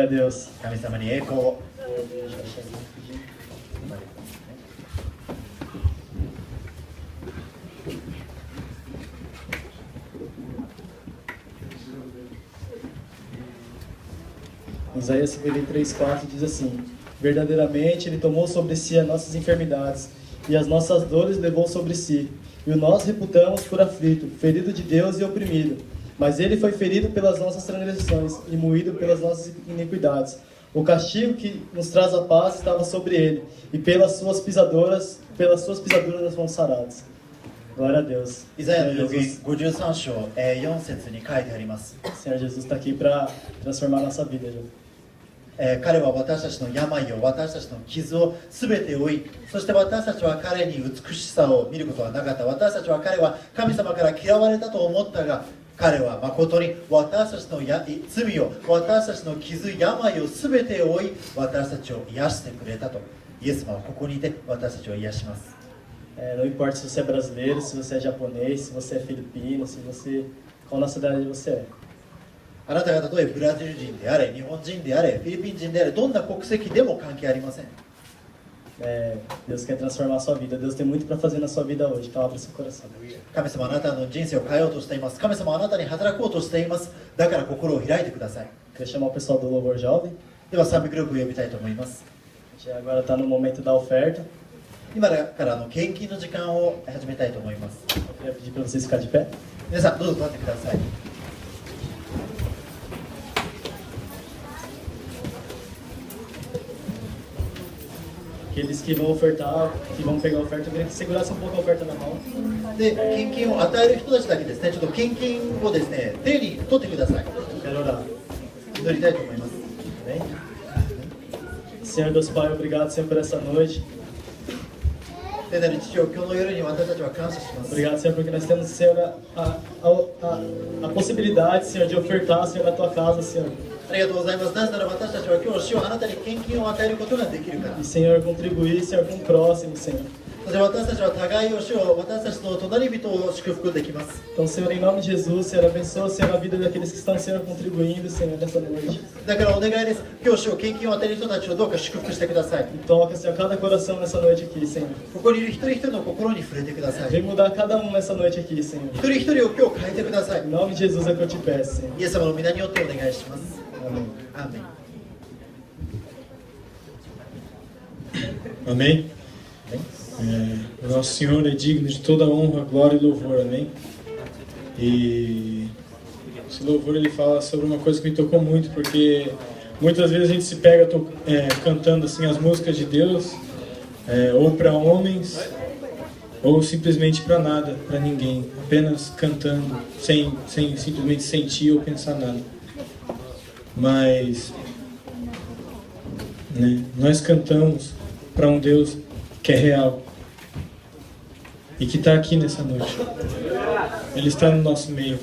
a Deus. 神様に栄光を。Isaías 53:4 diz assim: verdadeiramente Ele tomou sobre si as nossas enfermidades e as nossas dores levou sobre si. E o nós reputamos por aflito, ferido de Deus e oprimido. Mas Ele foi ferido pelas nossas transgressões e moído pelas nossas iniquidades. O castigo que nos traz a paz estava sobre Ele, e pelas suas pisaduras nós fomos sarados. Glória a Deus. イザヤの Senhor 預言 Jesus, 53章4節に書いてあります。 Senhor Jesus está aqui para transformar nossa vida, Jesus. 彼は私たちの病を、私たちの傷を全て負い、そして私たちは彼に美しさを見ることはなかった。私たちは彼は神様から嫌われたと思ったが、彼は誠に私たちの罪を、私たちの傷、病を全て負い、私たちを癒してくれたと。イエス様はここにいて私たちを癒します。 Não importa se você é brasileiro, se você é japonês, se você é filipino, se você... qual nacionalidade você é. あなたがたとえブラジル人であれ、日本人であれ、フィリピン人であれ、どんな国籍でも関係ありません。 Deus quer transformar a sua vida. Deus tem muito para fazer na sua vida hoje. Então abra seu coração. 神様あなたの人生を変えようとしています。神様あなたに働こうとしています。だから心を開いてください。 Queria chamar o pessoal do Louvor Jovem. では賛美グループを呼びたいと思います。 A gente agora está no momento da oferta. 今から献金の時間を始めたいと思います。 Eu queria pedir para vocês ficarem de pé. 皆さんどうぞ立ってください。 Aqueles que vão ofertar, que vão pegar a oferta, eu queria que segurasse um pouco a oferta na mão. で、献金を与える人たちだけですね、ちょっと献金をですね、手に取ってください。 Quero orar. 祈りたいと思います。 Senhor Deus Pai, obrigado, Senhor, por essa noite. 聖なる父を今日の夜に私たちは感謝します。 Obrigado, Senhor, porque nós temos, Senhor, a possibilidade, Senhor, de ofertar, Senhor, na Tua casa, Senhor. ありがとうございます。なぜなら私たちは今日主をあなたに献金を与えることができるから。 E, Senhor, contribuir, Senhor, com o próximo, Senhor. そして私たちは互いを主を、私たちの隣人を祝福できます。 Então, Senhor, em nome de Jesus, Senhor, abençoa, Senhor, a vida daqueles que estão, Senhor, contribuindo, Senhor, nessa noite. だからお願いです。今日主を献金を与える人たちをどうか祝福してください。 E toca, Senhor, cada coração nessa noite aqui, Senhor. ここにいる一人一人の心に触れてください。 Vem mudar cada um nessa noite aqui, Senhor. 一人一人を今日変えてください。 Em nome de Jesus é que eu te peço, Senhor. イエス様の皆によってお願いします。 Amém. アーメン。 Amém? O nosso Senhor é digno de toda honra, glória e louvor, amém? E esse louvor ele fala sobre uma coisa que me tocou muito, porque muitas vezes a gente se pega cantando assim as músicas de Deus, ou para homens, ou simplesmente para nada, para ninguém, apenas cantando, sem simplesmente sentir ou pensar nada. Mas nós cantamos para um Deus que é real e que está aqui nessa noite. Ele está no nosso meio.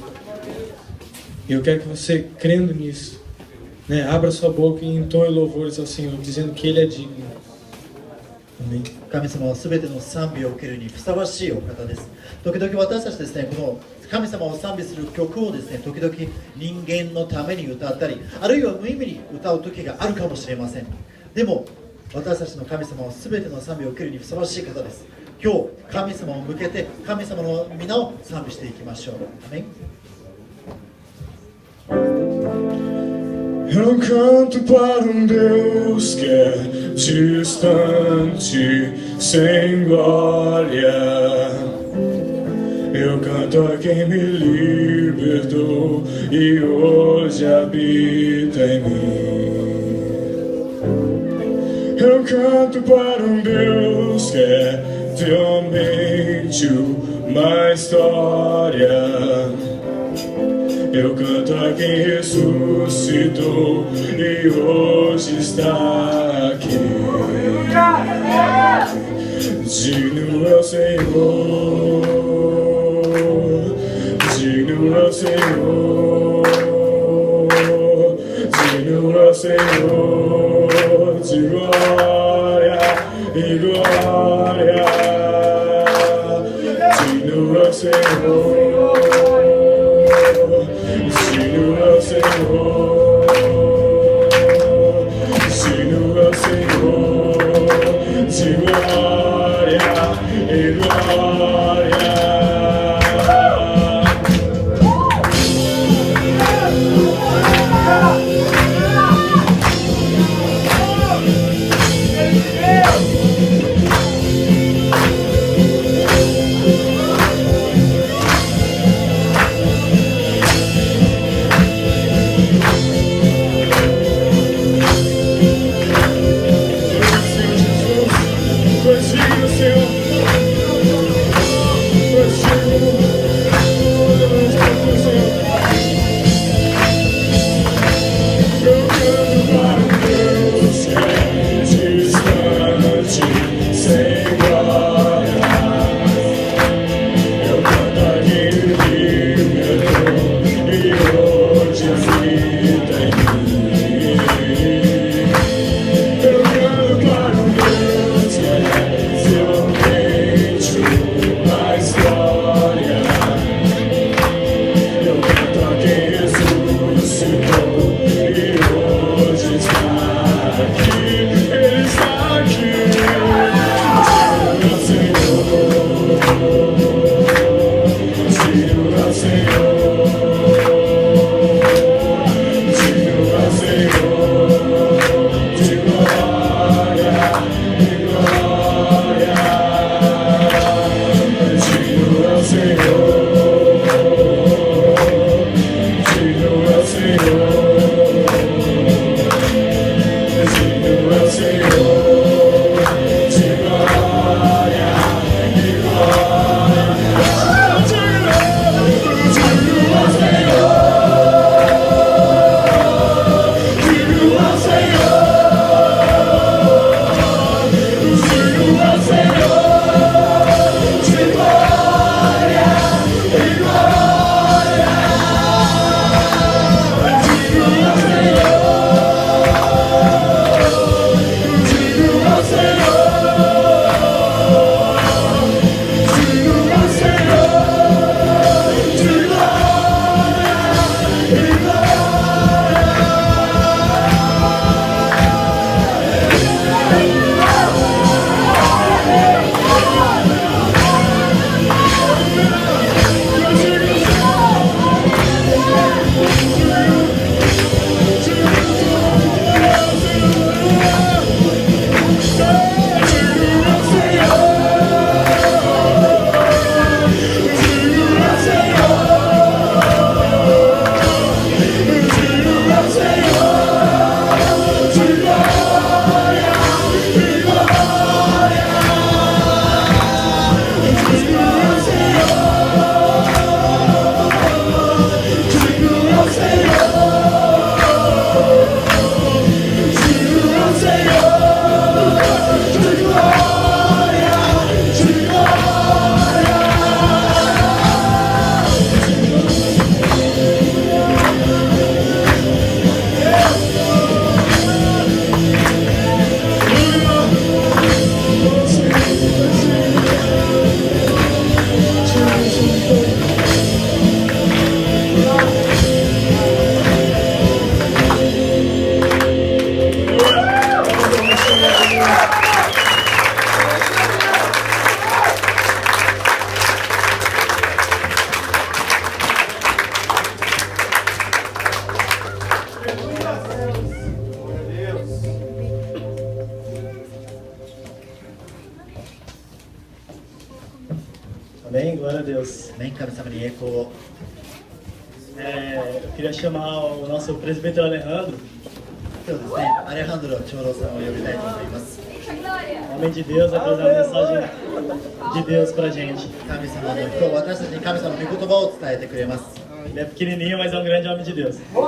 E eu quero que você, crendo nisso, abra sua boca e entoe louvores ao Senhor, dizendo que Ele é digno. Amém. 神様は全ての賛美を受けるにふさわしいお方です。時々私たちですね、この神様を賛美する曲をですね、時々人間のために歌ったり、あるいは無意味に歌う時があるかもしれません。でも私たちの神様は全ての賛美を受けるにふさわしい方です。今日神様を向けて神様の皆を賛美していきましょう。アメン。 Eu não canto para um Deus que é distante, sem glória. Eu canto a quem me libertou e hoje habita em mim. Eu canto para um Deus que é realmente uma história. Eu canto a quem ressuscitou e hoje está aqui. Digno é o Senhor, digno é o Senhor, digno é o Senhor, de glória e glória. Digno é o Senhor, digno é o Senhor, Amém? Glória a Deus. Amém, 神様に栄光を。Eu queria chamar o nosso presbítero Alejandro, 今日ですね、アレハンドロ長老さんを呼びたいと思います。 homem de Deus, vai trazer uma mensagem de Deus pra gente. 神様の今日私たちに神様の御言葉を伝えてくれます。 Ele é pequenininho, mas é um grande homem de Deus. 小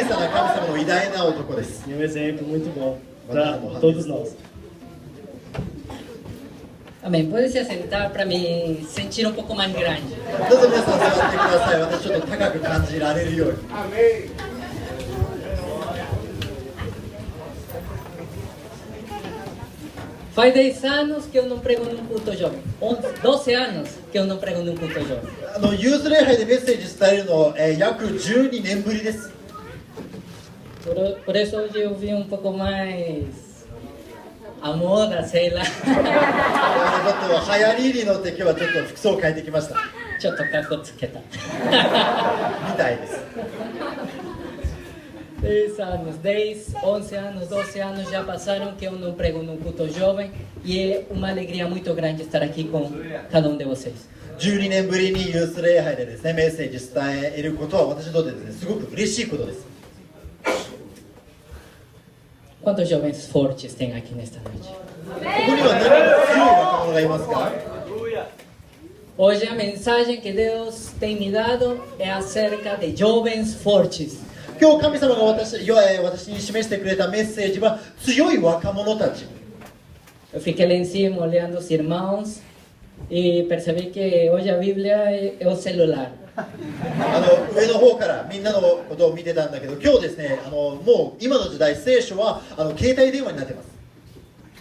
さな神様の偉大な男です。 E um exemplo muito bom para todos nós. Amém. Pode se assentar para me sentir um pouco mais grande. どうぞ皆さん座ってください。私ちょっと高く感じられるように。 Faz 10 anos que eu não prego num culto jovem. 12 anos que eu não prego num culto jovem. ユース礼拝でメッセージ伝えるの、約12年ぶりです。 Por isso hoje eu vim um pouco mais a moda, sei lá. ちょっと流行りに乗って今日はちょっと服装を変えてきました。ちょっとかっこつけた。みたいです。 10 anos, 10, 11 anos, 12 anos já passaram que eu não prego num culto jovem e é uma alegria muito grande estar aqui com cada um de vocês. 12年ぶりにユース礼拝でですね、メッセージ伝えることは私にとってですね、すごく嬉しいことです。 Quantos jovens fortes tem aqui nesta noite? ここには何か強い若者がいますか？ Hoje a mensagem que Deus tem me dado é acerca de jovens fortes. 今日神様が私に示してくれたメッセージは強い若者たち。 Eu fiquei lá em cima olhando os irmãos e percebi que hoje a Bíblia é o celular. 上の方からみんなのことを見てたんだけど、今日ですね、もう今の時代聖書は携帯電話になってます。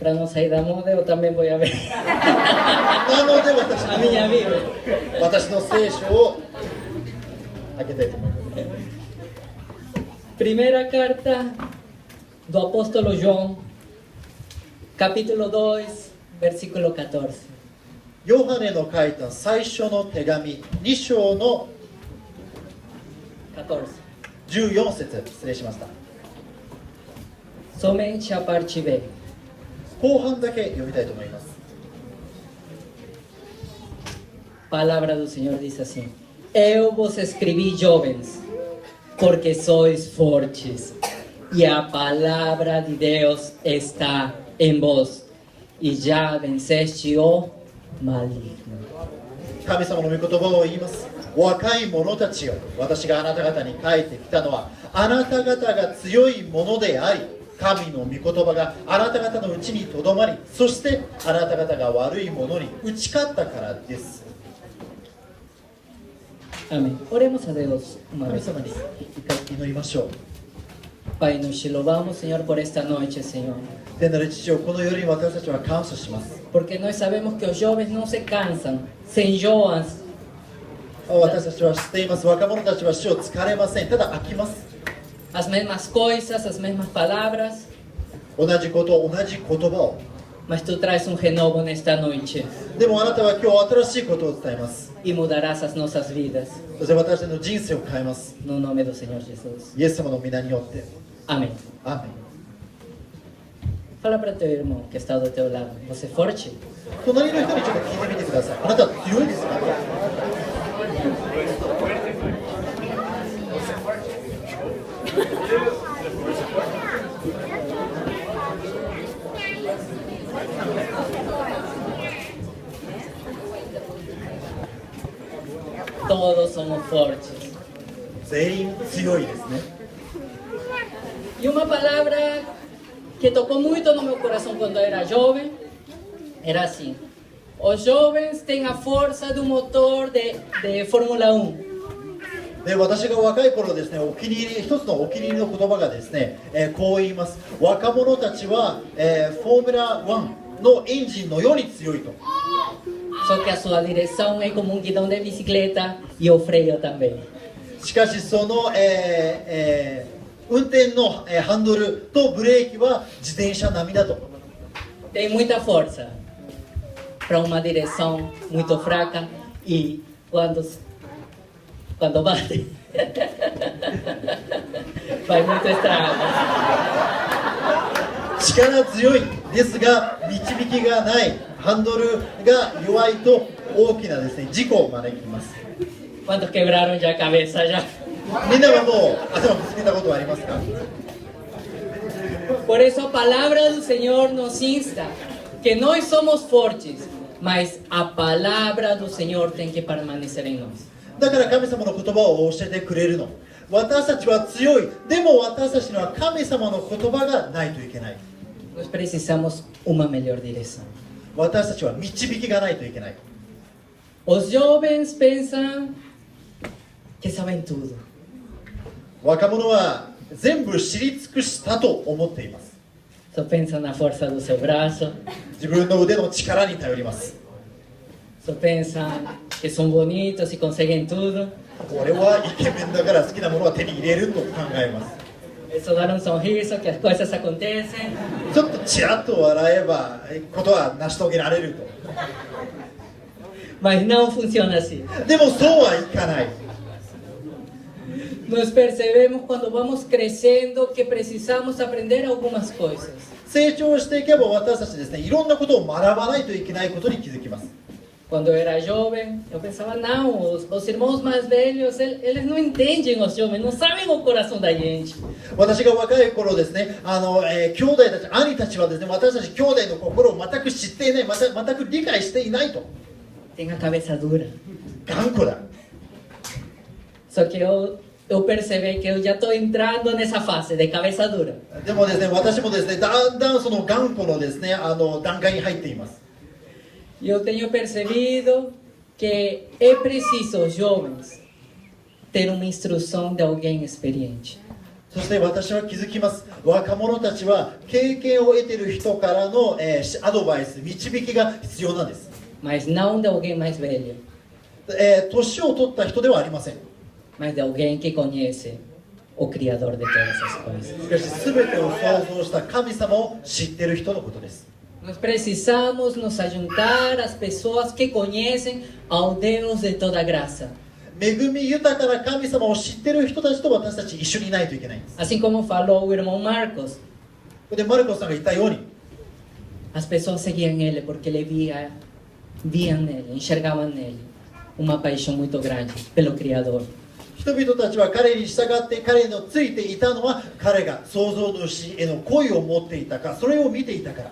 Para não sair da moda, eu também vou ver なので a minha Bíblia. 私の聖書を開けたいと思います。 Primeira carta do apóstolo João, capítulo 2, versículo 14. ヨハネの書いた最初の手紙2章の 14. 14節、失礼しました。 Somente a parte B. 後半だけ読みたいと思います。 Palavra do Senhor diz assim: Eu vos escrevi, jovens, porque sois fortes, e a palavra de Deus está em vós, e já venceste o maligno. 神様の御言葉を言います。若い者たちよ、私があなた方に書いてきたのは、あなた方が強いものであり、神の御言葉があなた方のうちにとどまり、そしてあなた方が悪いものに打ち勝ったからです。 Amém. Oremos a Deus uma 神 vez 様に mais. 一回祈りましょう。 Pai, nos te louvamos, Senhor, por esta noite, Senhor. 天なる父よ、この夜に私たちは感謝します。 Porque nós sabemos que os jovens não se cansam, se enjoam. 私たちは知っています。若者たちは死を疲れません。ただ飽きます。 As mesmas coisas, as mesmas palavras, 同じこと、同じ言葉を。 mas tu traz renovo nesta noite でもあなたは今日新しいことを伝えます。 e mudarás as nossas vidas. そして私たちの人生を変えます。 No nome do Senhor Jesus. イエス様の皆によって。 Amém. アーメン。 Fala para teu irmão que está do teu lado. Você é forte? 隣の人にちょっと聞いてみてください。あなたは強いですか？ Todos somos fortes. 全員強いですね。 E uma palavra que tocou muito no meu coração quando eu era jovem era assim: os jovens têm a força do motor de Fórmula 1. で、私が若い頃ですね、一つのお気に入りの言葉がですね、こう言います。若者たちは、フォーミュラ1のエンジンのように強いと。 Só que a sua direção é como guidão de bicicleta e o freio também. しかしその、運転の、ハンドルとブレーキは自転車並みだと。 Tem muita força para uma direção muito fraca e quando bate vai muito estrago. 力強いですが導きがない、ハンドルが弱いと大きなですね、事故を招きます。 Quantos quebraram já a cabeça já? みんなはもう頭ぶつけたことはありますか？ Por eso a palavra do Senhor nos insta que nós somos fortes, mas a palavra do Senhor tem que permanecer em nós. だから神様の言葉を教えてくれるの。私たちは強い。でも私たちには神様の言葉がないといけない。 Nós precisamos uma melhor direção. 私たちは導きがないといけない。 Os jovens pensam que sabem tudo. 若者は全部知り尽くしたと思っています。 Só pensam na força do seu braço, 自分の腕の力に頼ります。 só pensam que são bonitos e conseguem tudo. 俺はイケメンだから好きなものは手に入れると考えます。 É só dar sorriso que as coisas acontecem. ちょっとちらっと笑えばことは成し遂げられると。 Mas não funciona assim. でもそうはいかない。 Nós percebemos quando vamos crescendo que precisamos aprender algumas coisas. 成長していけば私たちですね、いろんなことを学ばないといけないことに気づきます。Quando eu era jovem, eu pensava, não, os irmãos mais velhos, eles não entendem os jovens, não sabem o coração da gente. 私が若い頃ですね、兄弟たち、兄たちはですね、私たち兄弟の心を全く知っていない、全く理解していないと。 Tem a cabeça dura. 頑固だ。 Só que eu percebi que eu já estou entrando nessa fase de cabeça dura. でもですね、私もですね、だんだんその頑固のですね、段階に入っています。 E eu tenho percebido que é preciso, jovens, ter uma instrução de alguém experiente. そして私は気づきます。若者たちは経験を得ている人からの、アドバイス、導きが必要なんです。 Mas não de alguém mais velho, 年を取った人ではありません。 mas de alguém que conhece o Criador de todas as coisas. しかし全てを創造した神様を知っている人のことです。 Nós precisamos nos ajuntar às pessoas que conhecem ao Deus de toda graça. 恵み豊かな神様を知っている人たちと私たち一緒にいないといけないんです。 Assim como falou o irmão Marcos, で、マルコスさんが言ったように、 as pessoas seguiam ele porque ele viam nele, enxergavam nele uma paixão muito grande pelo Criador. 人々たちは彼に従って彼のついていたのは彼が創造主への恋を持っていたか、それを見ていたから。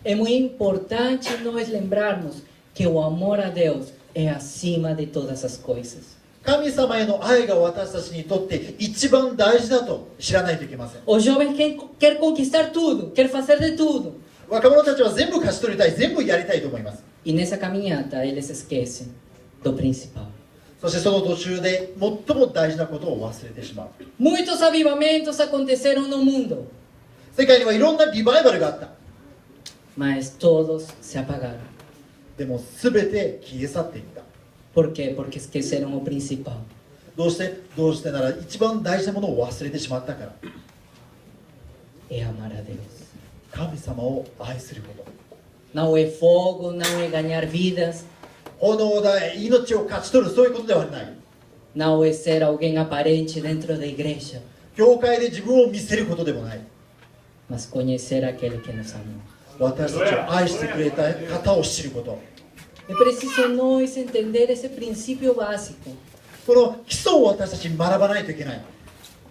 É muito importante nós lembrarmos que o amor a Deus é acima de todas as coisas. 神様への愛が私たちにとって一番大事だと知らないといけません。 O jovem quer conquistar tudo, quer fazer de tudo. 若者たちは全部勝ち取りたい、全部やりたいと思います。 E nessa caminhada eles esquecem do principal. そしてその途中で最も大事なことを忘れてしまう。 Muitos avivamentos aconteceram no mundo, 世界にはいろんなリバイバルがあった。 mas todos se apagaram. でも全て消え去っていった。 ¿Por qué? Porque esqueceram o principal. どうしてなら一番大事なものを忘れてしまったから。 É amar a Deus. 神様を愛すること。 Não é fogo, não é ganhar vidas, 炎だ、命を勝ち取る、そういうことではない。 não é ser alguém aparente dentro da igreja, 教会で自分を見せることでもない。 mas conhecer aquele que nos amou. 私たちを愛してくれた方を知ること。 É preciso nós entender esse princípio básico. この基礎を私たちに学ばないといけない。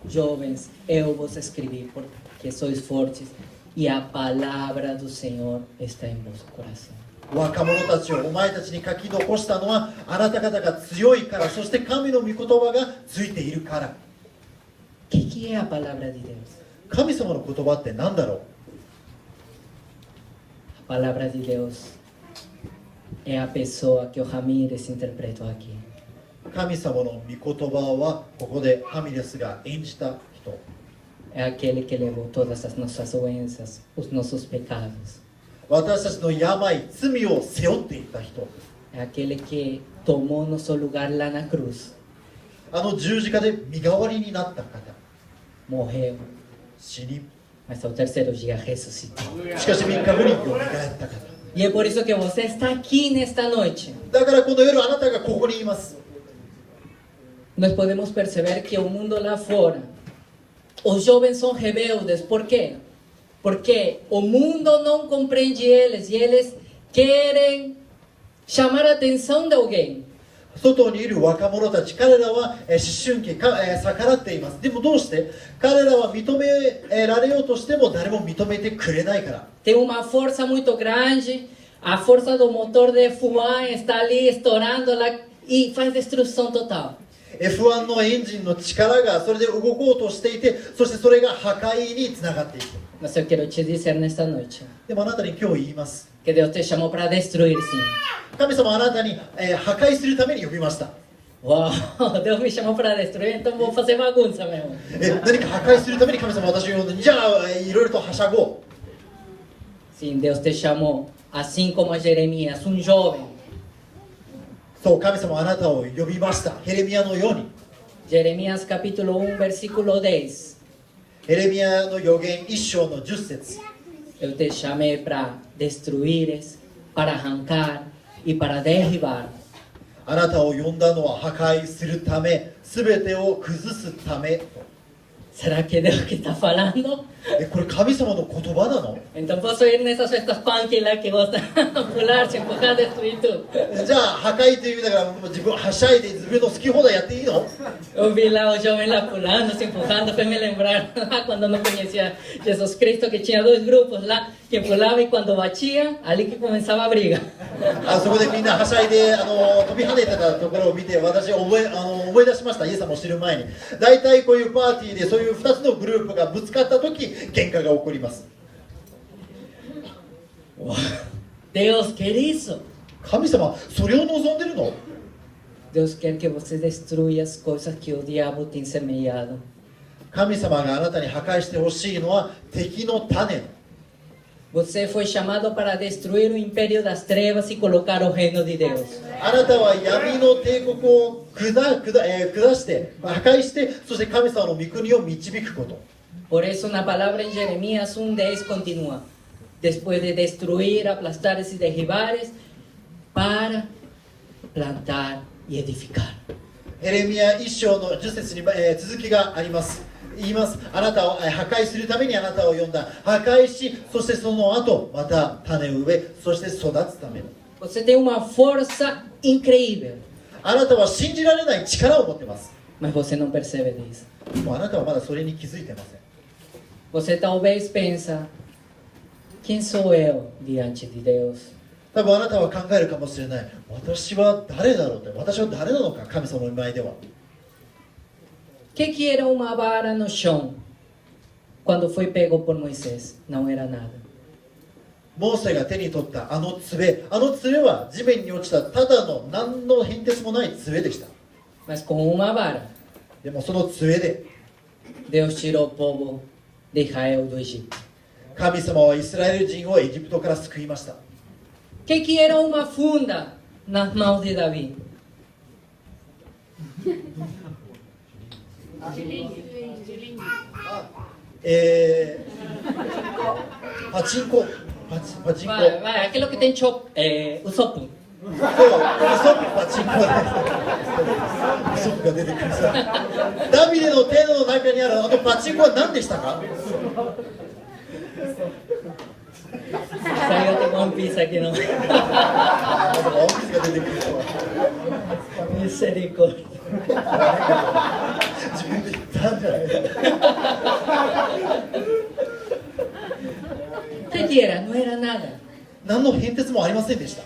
Jovens, eu vos escrevi porque sois fortes e a palavra do Senhor está em vosso coração. 若者たちをお前たちに書き残したのはあなた方が強いから、そして神の御言葉がついているから。 Que é a palavra de Deus? 神様の言葉って何だろう。 A palavra de Deus é a pessoa que o Ramírez interpretou aqui. 神様の御言葉はここでハミレスが演じた人。 É aquele que levou todas as nossas doenças, os nossos pecados. 私たちの病、罪を背負っていった人。 É aquele que tomou nosso lugar lá na cruz. あの十字架で身代わりになった方。 Morreu, 死に、 mas ao terceiro dia ressuscitou. しかし3日後によみがえった方。 E é por isso que você está aqui nesta noite. だからこの夜あなたがここにいます。 Nós podemos perceber que o mundo lá fora, os jovens são rebeldes. Por quê? Porque o mundo não compreende eles e eles querem chamar a atenção de alguém. 外にいる若者たち、彼らは思春期逆らっています。でもどうして？彼らは認められようとしても誰も認めてくれないから。 Tem uma força muito grande, a força do motor de F1 está ali estourando lá e faz destruição total. F1 のエンジンの力がそれで動こうとしていて、そしてそれが破壊につながっていく。 Mas eu quero te dizer nesta noite でもあなたに今日言います。 que Deus te chamou para destruir, sim. 神様はあなたに、破壊するために呼びました。 Uau, Deus me chamou para destruir, então vou fazer bagunça mesmo. 何か破壊するために神様は私を呼んで、じゃあいろいろとはしゃごう。 Sim, Deus te chamou, assim como a Jeremias, um jovem. そう神様はあなたを呼びました。ヘレミヤのように。 Jeremias capítulo 1, versículo 10. ヘレミヤの予言1章の10節。 Eu te chamei para destruires, para arrancar e para derribar. あなたを呼んだのは破壊するため、すべてを崩すためと。¿será que Dios que está falando? これ神様の言葉なの？ Entonces puedo ir en esas fiestas punky la que gusta pularse, empujar, destruir todo. じゃあ破壊という意味だから自分はしゃいで自分の好き放題やっていいの？ Yo vi lá os jovens lá pulando, se empujando, fue me lembrar lá quando não conhecia Jesus Cristo, que tinha dois grupos lá, que pulava e quando batia, ali que começava a briga. そこでみんなはしゃいで飛び跳ねてたところを見て私思い出しました。イエス様を知る前に大体こういうパーティーでそういう2つのグループがぶつかった時喧嘩が起こります。 Deus quer isso. 神様それを望んでるの？ Deus quer que você destrua as coisas que o diabo tem semeado. 神様があなたに破壊してほしいのは敵の種。 Você foi chamado para destruir o império das trevas e colocar o reino de Deus. あなたは闇の帝国を下して破壊してそして神様の御国を導くこと。 Por eso na palavra em Jeremias 1:10 continua. Después de destruir, aplastares y derribares, para plantar y edificar. エレミヤ1章の10節に、続きがあります。言います。あなたを破壊するためにあなたを呼んだ。破壊し、そしてその後また種を植え、そして育つために。 Você tem uma força incrível, あなたは信じられない力を持っています。 mas você não percebe disso. でもあなたはまだそれに気づいてません。 Você talvez pensa, quem sou eu diante de Deus? 多分あなたは考えるかもしれない。私は誰だろうって。私は誰なのか、神様の前では。 Que era uma vara no chão quando foi pego por Moisés? Não era nada. モーセが手に取ったあの杖は地面に落ちたただの何の変哲もない杖でした。 Mas com uma vara, でもその杖で Deus tirou o povo de Israel do Egito. 神様はイスラエル人をエジプトから救いました。 Que era uma funda nas mãos de Davi? パチンコ。 Vai, aquilo que tem o sopo. そう、ウソップパチンコウソップが出てくるさ。ダビデの手の中にあるあのパチンコは何でしたか？ Saiu até One Piece aqui não. ワンピースが出てくるさ。 Misericórdia. 自分で言ったんじゃない？ Que era? Não era nada. 何の変哲もありませんでした。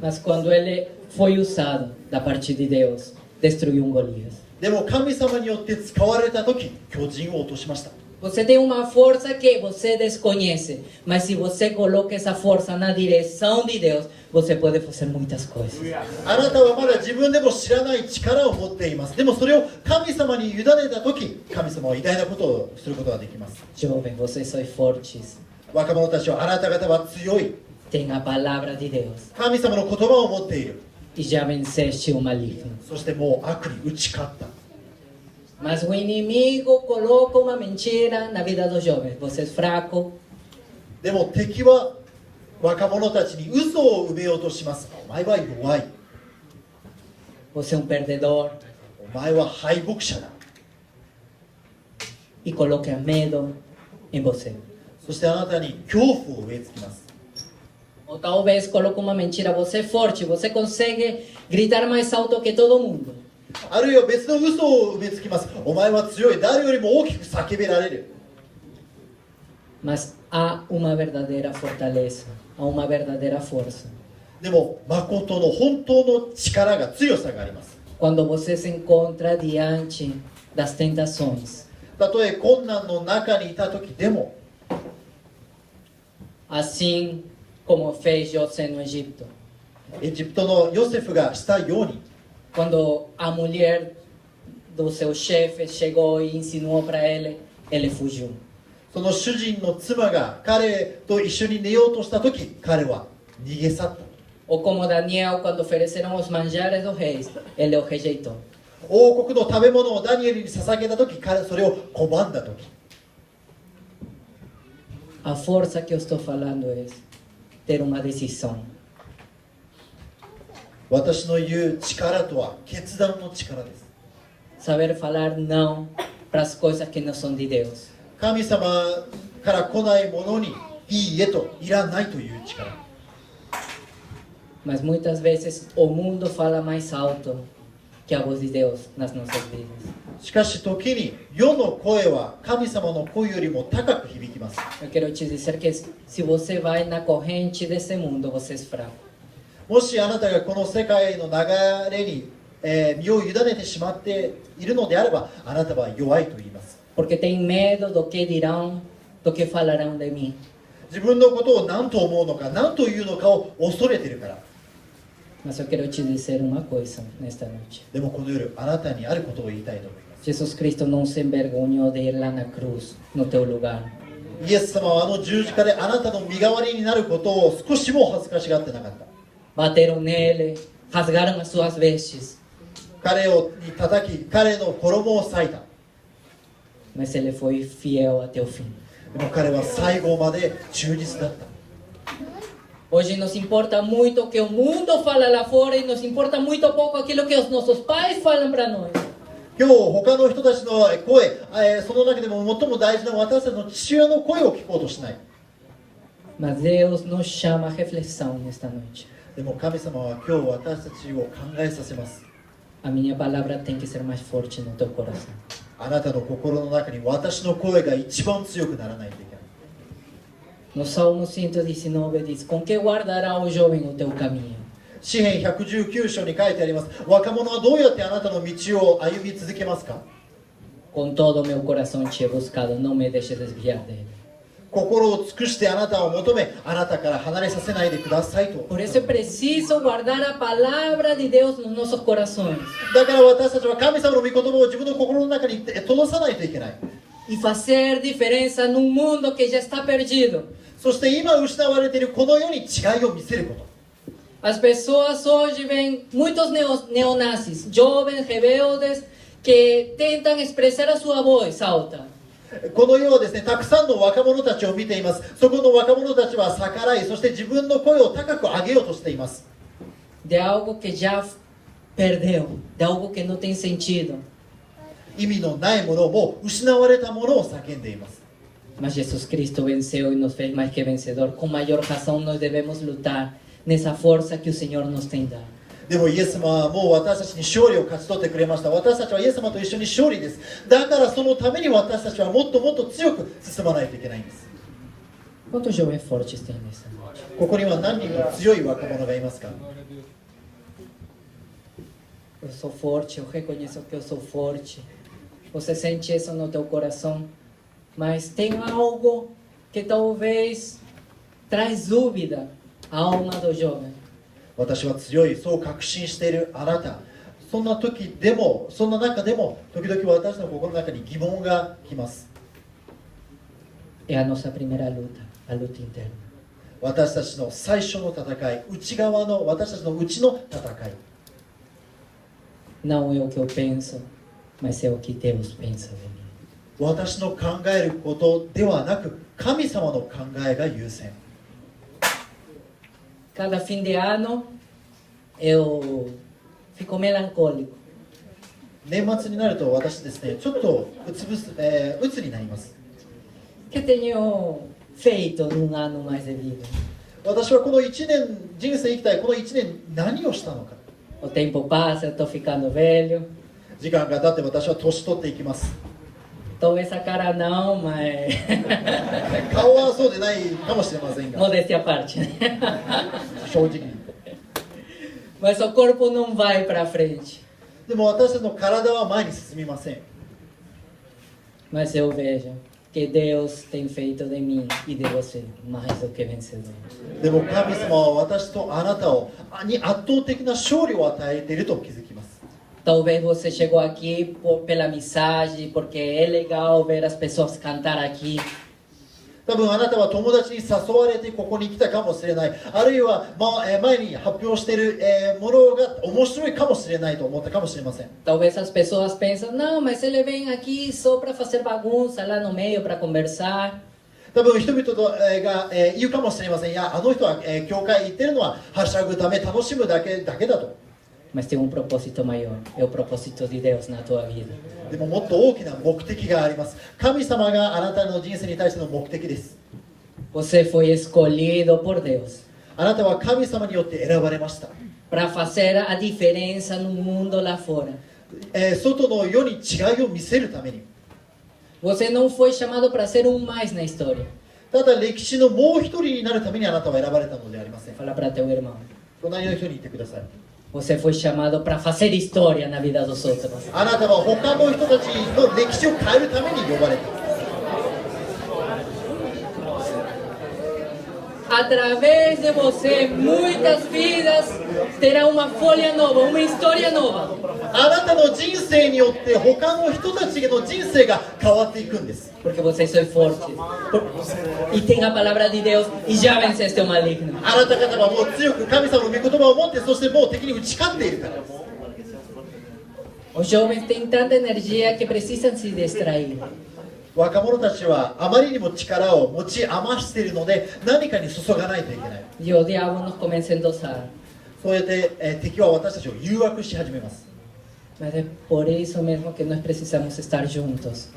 Mas quando ele foi usado da parte de Deus, destruiu Golias. でも神様によって使われた時、巨人を落としました。 Você tem uma força que você desconhece, mas se você coloca essa força na direção de Deus, você pode fazer muitas coisas. あなたはまだ自分でも知らない力を持っています。でもそれを神様に委ねた時、神様は偉大なことをすることができます。 Jovem, vocês são fortes. 若者たちはあなた方は強い。 Tem a palavra de Deus. 神様の言葉を持っている。 E já venceste o maligno. そしてもう悪に打ち勝った。 Mas o inimigo coloca uma mentira na vida dos jovens. Você é fraco. でも敵は若者たちに嘘を埋めようとします。お前は弱い。 Você é um perdedor. お前は敗北者だ。 E coloca medo em você. そしてあなたに恐怖を植え付けます。 Ou talvez coloque uma mentira. Você é forte. Você consegue gritar mais alto que todo mundo. あるいは別の嘘を植え付けます。お前は強い。誰よりも大きく叫べられる。 Mas há uma verdadeira fortaleza. Há uma verdadeira força. でも誠の本当の力が強さがあります。 Quando você se encontra diante das tentações. たとえ困難の中にいた時でも Assim como fez José no Egito. エジプトのヨセフがしたように Quando a mulher do seu chefe chegou e insinuou para ele, ele fugiu. その主人の妻が彼と一緒に寝ようとした時彼は逃げ去った。 Ou como Daniel, quando ofereceram os manjares dos reis, ele o rejeitou. 王国の食べ物をダニエルに捧げた時彼それを拒んだ時 A força que eu estou falando é ter uma decisão. 私の言う力とは決断の力です。 Saber falar não para as coisas que não são de Deus. 神様から来ないものにいいえといらないという力。 Mas muitas vezes o mundo fala mais alto que a voz de Deus nas nossas vidas. しかし時に世の声は神様の声よりも高く響きます。 Eu quero te dizer que se você vai na corrente desse mundo, você é fraco. もしあなたがこの世界の流れに、身を委ねてしまっているのであれば、あなたは弱いと言います。 Porque tem medo do que dirão, do que falarão de mim. 自分のことを何と思うのか、何というのかを恐れているから。 Mas eu quero te dizer uma coisa nesta noite. でもこの夜、あなたにあることを言いたいと思います。 Jesus Cristo não se envergonhou de ir lá na cruz, no teu lugar. イエス様はあの十字架であなたの身代わりになることを少しも恥ずかしがってなかった。 Bateram nele, rasgaram as suas vestes. 彼をに叩き、彼の衣を裂いた。 Mas ele foi fiel até o fim. でも彼は最後まで忠実だった。 Hoje nos importa muito o que o mundo fala lá fora e nos importa muito pouco aquilo que os nossos pais falam para nós. 今日他の人たちの声、その中でも最も大事な私たちの父親の声を聞こうとしない。 Mas Deus nos chama a reflexão nesta noite. でも神様は今日私たちを考えさせます。 A minha palavra tem que ser mais forte no teu coração. あなたの心の中に私の声が一番強くならないといけない。 No Salmo 119 diz: Com que guardará o jovem o teu caminho? 詩編119章に書いてあります。若者はどうやってあなたの道を歩み続けますか？ Com todo o meu coração te he buscado, não me deixes desviar dele. 心を尽くしてあなたを求め、あなたから離れさせないでくださいと。 Por isso é preciso guardar a palavra de Deus nos nossos corações だから私たちは神様の御言葉を自分の心の中に通さないといけない。 e fazer diferença num mundo que já está perdido. そして今失われているこの世に違いを見せること。 As pessoas hoje veem muitos neonazis, jovens rebeldes que tentam expressar a sua voz alta. この世はですね、たくさんの若者たちを見ています。そこの若者たちは逆らい、そして自分の声を高く上げようとしています。 De algo que já perdeu, de algo que não tem sentido. 意味のないものをもう失われたものを叫んでいます。 Mas Jesus Cristo venceu e nos fez mais que vencedor. Com maior razão nós devemos lutar nessa força que o Senhor nos tem dado. でもイエス様はもう私たちに勝利を勝ち取ってくれました。私たちはイエス様と一緒に勝利です。だからそのために私たちはもっともっと強く進まないといけないんです。 Quantos jovens fortes tem nessa noite? ここには何人も強い若者がいますか？ Eu sou forte, eu reconheço que eu sou forte. Você sente isso no teu coração, mas tem algo que talvez traz dúvida à alma do jovem. 私は強い、そう確信しているあなた。そんな時でも、そんな中でも、時々私の心の中に疑問が来ます。 É a nossa primeira luta, a luta interna. 私たちの最初の戦い、内側の、私たちの内の戦い。 Não é o que eu penso, mas é o que Deus pensa de mim. 私の考えることではなく、神様の考えが優先。 Cada fim de ano eu fico melancólico. 年末になると私ですね、ちょっと鬱になります。 O que tenho feito num ano mais de vida? 私はこの1年、人生生きたいこの1年何をしたのか。 O tempo passa, eu estou ficando velho. 時間が経って私は年取っていきます。 Talvez a cara não, mas 顔はそうでないかもしれませんが、 modéstia à parte, né? 正直に。 Mas o corpo não vai para frente. でも私たちの体は前に進みません。 Mas eu vejo que Deus tem feito de mim e de você mais do que vencedor. でも神様は私とあなたに圧倒的な勝利を与えていると気づきます。 Talvez você chegou aqui pela mensagem, porque é legal ver as pessoas cantar aqui. 多分あなたは友達に誘われてここに来たかもしれない。あるいは、前に発表しているものが面白いかもしれないと思ったかもしれません。 Talvez as pessoas pensam, não, mas ele vem aqui só para fazer bagunça lá no meio, para conversar. 多分人々が言うかもしれません。いや、あの人は教会行ってるのははしゃぐため、楽しむだけだと。mas tem um propósito maior. É o propósito de Deus na tua vida. でももっと大きな目的があります。神様があなたの人生に対しての目的です。 Você foi escolhido por Deus あなたは神様によって選ばれました。 para fazer a diferença no mundo lá fora. 外の世に違いを見せるために。 Você não foi chamado para ser um mais na história. ただ歴史のもう一人になるためにあなたは選ばれたのではありません。 Fala para teu irmão. 隣の人に言ってください。 Você foi chamado para fazer história na vida dos outros. あなたは他の人たちの歴史を変えるために呼ばれた。 Através de você, muitas vidas terão uma folha nova, uma história nova. あなたの人生によって他の人たちの人生が変わっていくんです。 Porque vocês são fortes. E tem a palavra de Deus e já venceste o maligno. あなた方はもう強く神様の御言葉を持って、そしてもう敵に打ち勝っているからです。 Os jovens têm tanta energia que precisam se distrair. 若者たちはあまりにも力を持ち余しているので、何かに注がないといけない。 E o diabo nos começa a endosar. そうやって、敵は私たちを誘惑し始めます。 Mas é por isso mesmo que nós precisamos estar juntos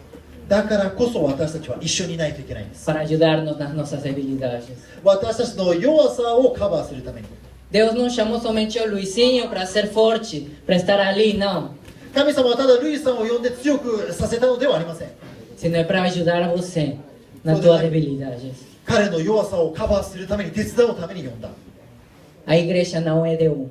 だからこそ私たちは一緒にいないといけないんです。 para ajudarnos nas nossas debilidades. 私たちの弱さをカバーするために。 Deus não chamou somente o Luizinho para ser forte, para estar ali, não. 神様はただルイさんを呼んで強くさせたのではありません。 Sino é para ajudar você nas tuas debilidades. 彼の弱さをカバーするために、手伝うために呼んだ。 A igreja não é de um,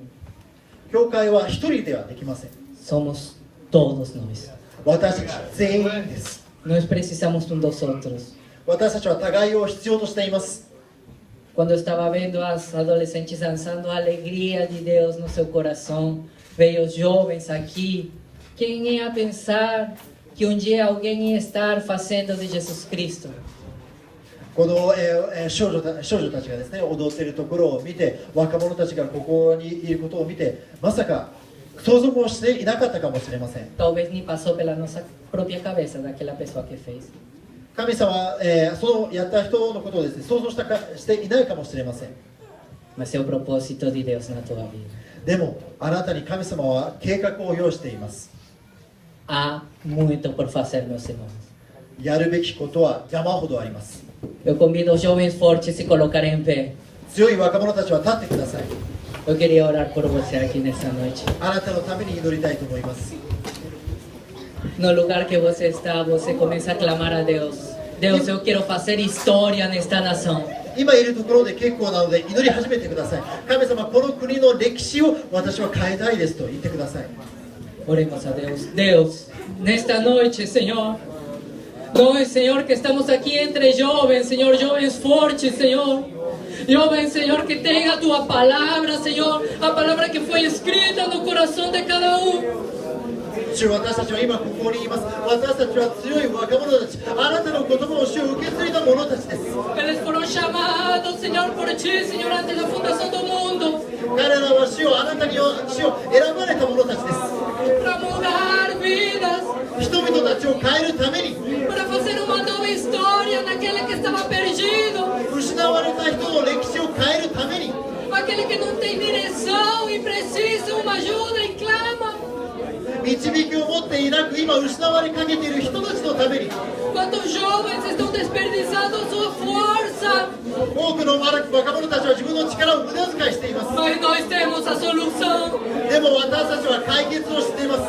教会は一人ではできません。 somos todos nós. 私たち全員です。 Nós precisamos um dos outros. 私たちは互いを必要としています。 Quando eu estava vendo as adolescentes dançando, a alegria de Deus no seu coração, veio os jovens aqui. Quem ia pensar que um dia alguém ia estar fazendo de Jesus Cristo? この、少女たちがですね、踊っているところを見て、若者たちがここにいることを見て、まさか想像もしていなかったかもしれません。 Talvez nem passou pela nossa própria cabeça daquela pessoa que fez. 神様は、そのやった人のことをですね、想像していないかもしれません。 Mas é o propósito de Deus na tua vida. でも、あなたに神様は計画を用意しています。 Há muito por fazer, meus irmãos. やるべきことは山ほどあります。 Eu convido os jovens fortes a se colocarem em pé. 強い若者たちは立ってください。 Eu queria orar por você aqui nessa noite. あなたのために祈りたいと思います。 No lugar que você está, você começa a clamar a Deus. Deus, eu quero fazer história nesta nação. 今いるところで結構なので祈り始めてください。神様、この国の歴史を私は変えたいですと言ってください。 Oremos a Deus. Deus, nesta noite, Senhor. Nós, Senhor, que estamos aqui entre jovens, Senhor, jovens fortes, Senhor. Jovens, Senhor, que tenha a Tua palavra, Senhor. A palavra que foi escrita no coração de cada um. 主、私たちは今ここにいます。私たちは強い若者たち、あなたの言葉を主を受け継いだ者たちです。 Eles foram chamados, Senhor, por Ti, Senhor, antes da fundação do mundo. 彼らは主をあなたに主を選ばれた者たちです。 Para mudar vidas. 人々たちを変えるために、 Para fazer uma nova história naquele que estava perdido. 失われた人の歴史を変えるために、 Aquele que não tem direção e precisa uma ajuda e clama. 導きを持っていなく今失われかけている人たちのために、 Quantos jovens estão desperdiçando sua força. 多くの若者たちは自分の力を無駄遣いしています。 Mas nós temos a solução. でも私たちは解決をしています。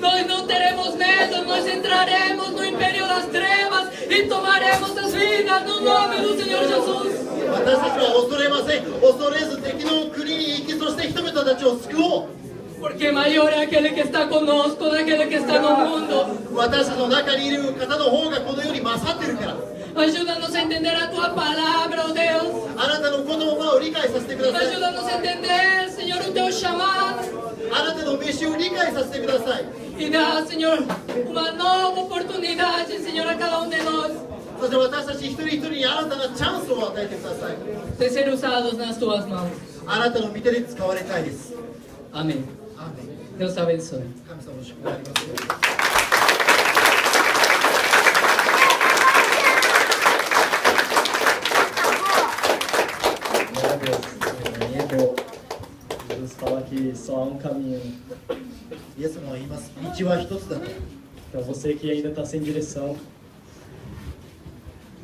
Nós não teremos medo, nós entraremos no império das trevas e tomaremos as vidas no nome do Senhor Jesus. 私たちは恐れません。恐れず敵の国に行き、そして人々たちを救おう。 Porque maior é aquele que está conosco daquele que está no mundo. 私たちの中にいる方の方がこの世に勝っているから。 Ajuda-nos a entender a Tua palavra, oh Deus. あなたの言葉を理解させてください。 Ajuda-nos a entender, Senhor, o Teu chamado. あなたの召しを理解させてください。 E dá, Senhor, uma nova oportunidade, Senhor, a cada de nós. そして私たち一人一人に新たなチャンスを与えてください。 De ser usados nas Tuas mãos. あなたの御手で使われたいです。 Amém. アーメン。 Deus abençoe. 神様の祝福がありますように。Glória a Deus. Jesus fala que só há um caminho. イエスも言います。道は一つだと。 Então você que ainda está sem direção,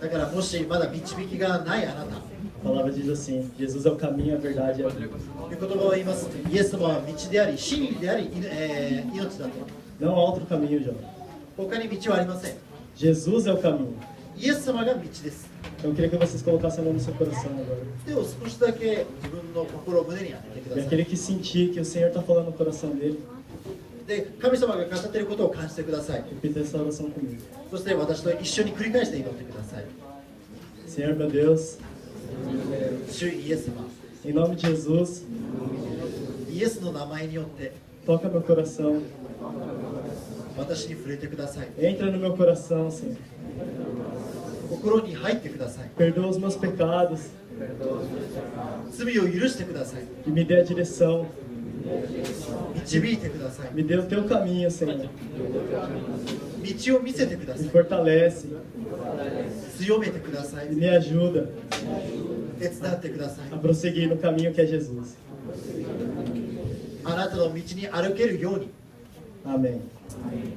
だからもしまだ導きがないあなた、 a palavra diz assim: Jesus é o caminho, a verdade e a vida. という言葉を言います。イエス様は道であり、真理であり、命だと。 Não há outro caminho, João. 他に道はありません。 Jesus é o caminho. イエス様が道です。 Então eu queria que vocês colocassem a mão no seu coração agora. 手を少しだけ自分の心を胸に当ててく E ださい。 aquele que sentir que o Senhor está falando no coração dele, で、神様が語っていることを感じてください。 repita essa oração comigo. そして私と一緒に繰り返して祈ってください。 Senhor meu Deus, 主イエス様、 em nome de Jesus, イエスの名前によって toca meu coração. 私に触れてください。 Entra no meu coração, Senhor. 心に入ってください。 Perdoa os meus pecados 罪を許してください。 e me dê a direção. 導いてください。 Me dê o teu caminho, Senhor. 道を見せてくださ Me い。 fortalece 強めてくださ e い。 me ajuda 手伝ってください。 a prosseguir no caminho que é Jesus. あなたの道に歩けるように。 Amém.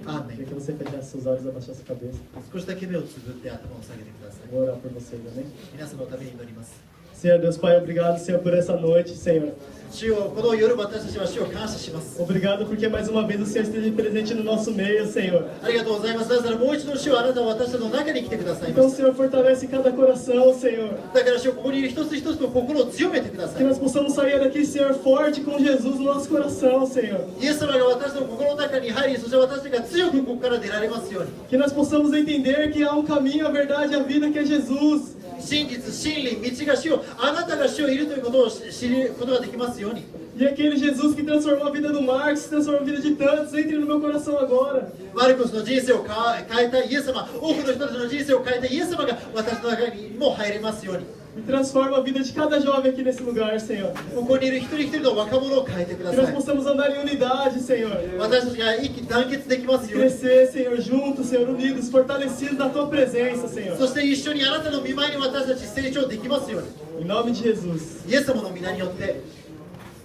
アーメ Queria ン。 que você fechasse seus olhos e abaixasse a cabeça. 少しだけ目をつぶって頭を下げてください。 Vou orar por vocês, amém? 皆様のために祈ります。 Senhor Deus Pai, obrigado, Senhor, por essa noite, Senhor. 主よ、この夜私たちは主を感謝します。 Obrigado porque mais uma vez o Senhor esteve presente no nosso meio, Senhor. ありがとうございます。なぜならもう一度主はあなたは私たちの中に来てくださいま Então, す。 Senhor, fortalece cada coração, Senhor. だから主よ、ここにいる一つ一つの心を強めてくださ Que い。 nós possamos sair daqui, Senhor, forte com Jesus no nosso coração, Senhor. イエス様が私の心の中に入り、そして私たちが強くここから出られますように。 Que nós possamos entender que há um caminho, a verdade e a vida que é Jesus. 真実、真理、道が主よ、あなたが主よいるということを知ることができますように。 E aquele Jesus que transformou a vida do Marcos, transformou a vida de tantos, entre no meu coração agora. マルコスの人生を変えたイエス様、多くの人たちの人生を変えたイエス様が私の中にも入れますように。 E transforma a vida de cada jovem aqui nesse lugar, Senhor. ここにいる一人一人の若者を変えてくだ Que さ nós い。 possamos andar em unidade, Senhor. 私たちが一気団結できますように。 Crescer, Senhor, juntos, Senhor, unidos, fortalecidos na Tua presença, Senhor. そして一緒にあなたの御前に私たち成長できますように。 Em nome de Jesus. イエス様の皆によって。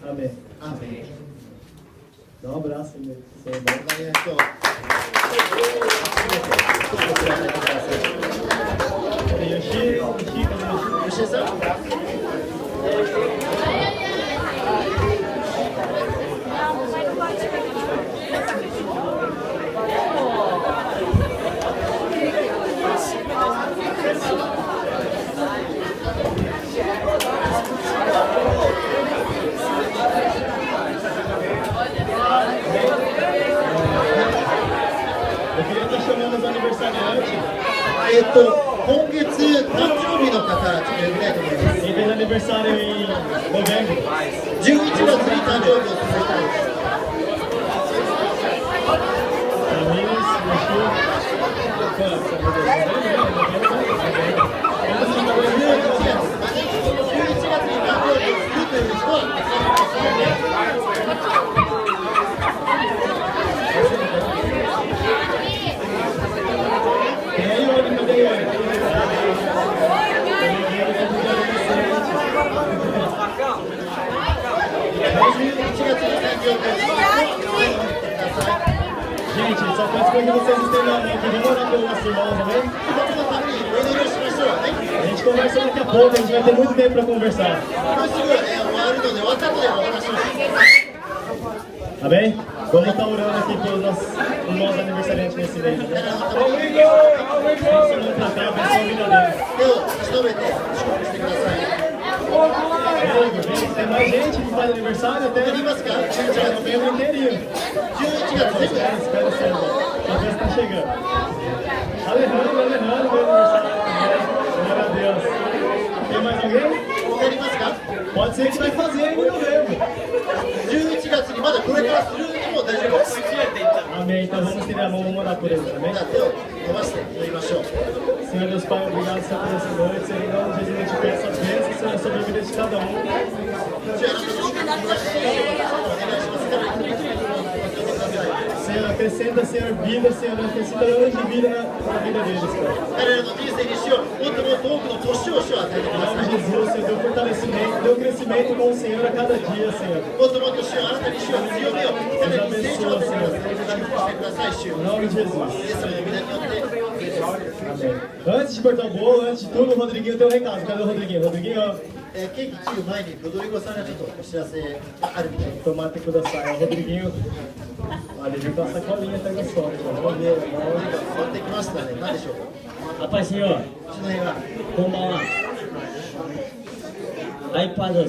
Amém. アーメン。 Dá um abraço, meu. お願いします。 Tem o Chico, cadê o Chico? 吉田さん。 Eu queria estar chamando os aniversariantes. 今月誕生日の方、ちょっと呼びたいと思います。 Quem fez aniversário em novembro. 11月に誕生日を迎えたいです。 Amigos, meu Chico. 11月に誕生日をするという人は、 Tem aí, Yuri, cadê Yuri? Gente, só peço para que vocês estejam aqui. Vamos orar pelos nossos irmãos, amém? A gente conversa daqui a pouco, a gente vai ter muito tempo para conversar. Amém? Vamos estar orando aqui pelos nossos irmãos aniversariantes nesse mês. Vamos pra cá, abençoa a vida deles. Tem mais gente que faz aniversário até novembro inteirinho. Espera, espera, a festa está chegando. Alejandro, meu aniversário. Glória a Deus. Tem mais alguém? Pode ser que vai fazer ainda em novembro. Amém, então vamos estender a mão, vamos orar por eles, amém? Senhor Deus Pai, obrigado, Senhor, por essa noite. Senhor, em nome de Jesus, eu te peço as bênçãos, Senhor, sobre a vida de cada um. Senhor, acrescenta, Senhor, vida, Senhor, acrescenta anos de vida na vida deles, Pai. Em nome de Jesus, Senhor, deu fortalecimento, deu crescimento com o Senhor a cada dia, Senhor. もっともっと主よあなたに主よ強みをさらに成長させてください主よ Em nome de Jesus. イエス様の皆によって Amém. Antes de cortar o bolo, antes de tudo, o Rodriguinho tem um recado. Cadê o Rodriguinho? Rodriguinho, ケーキ切る前にロドリゴさんがちょっとお知らせがあるみたいです tomate kudasai. O Rodriguinho, olha, ele veio com a sacolinha até gostosa. Vamos ver, 持ってきましたね何でしょう Rapaz, senhor, うちの辺は como iPad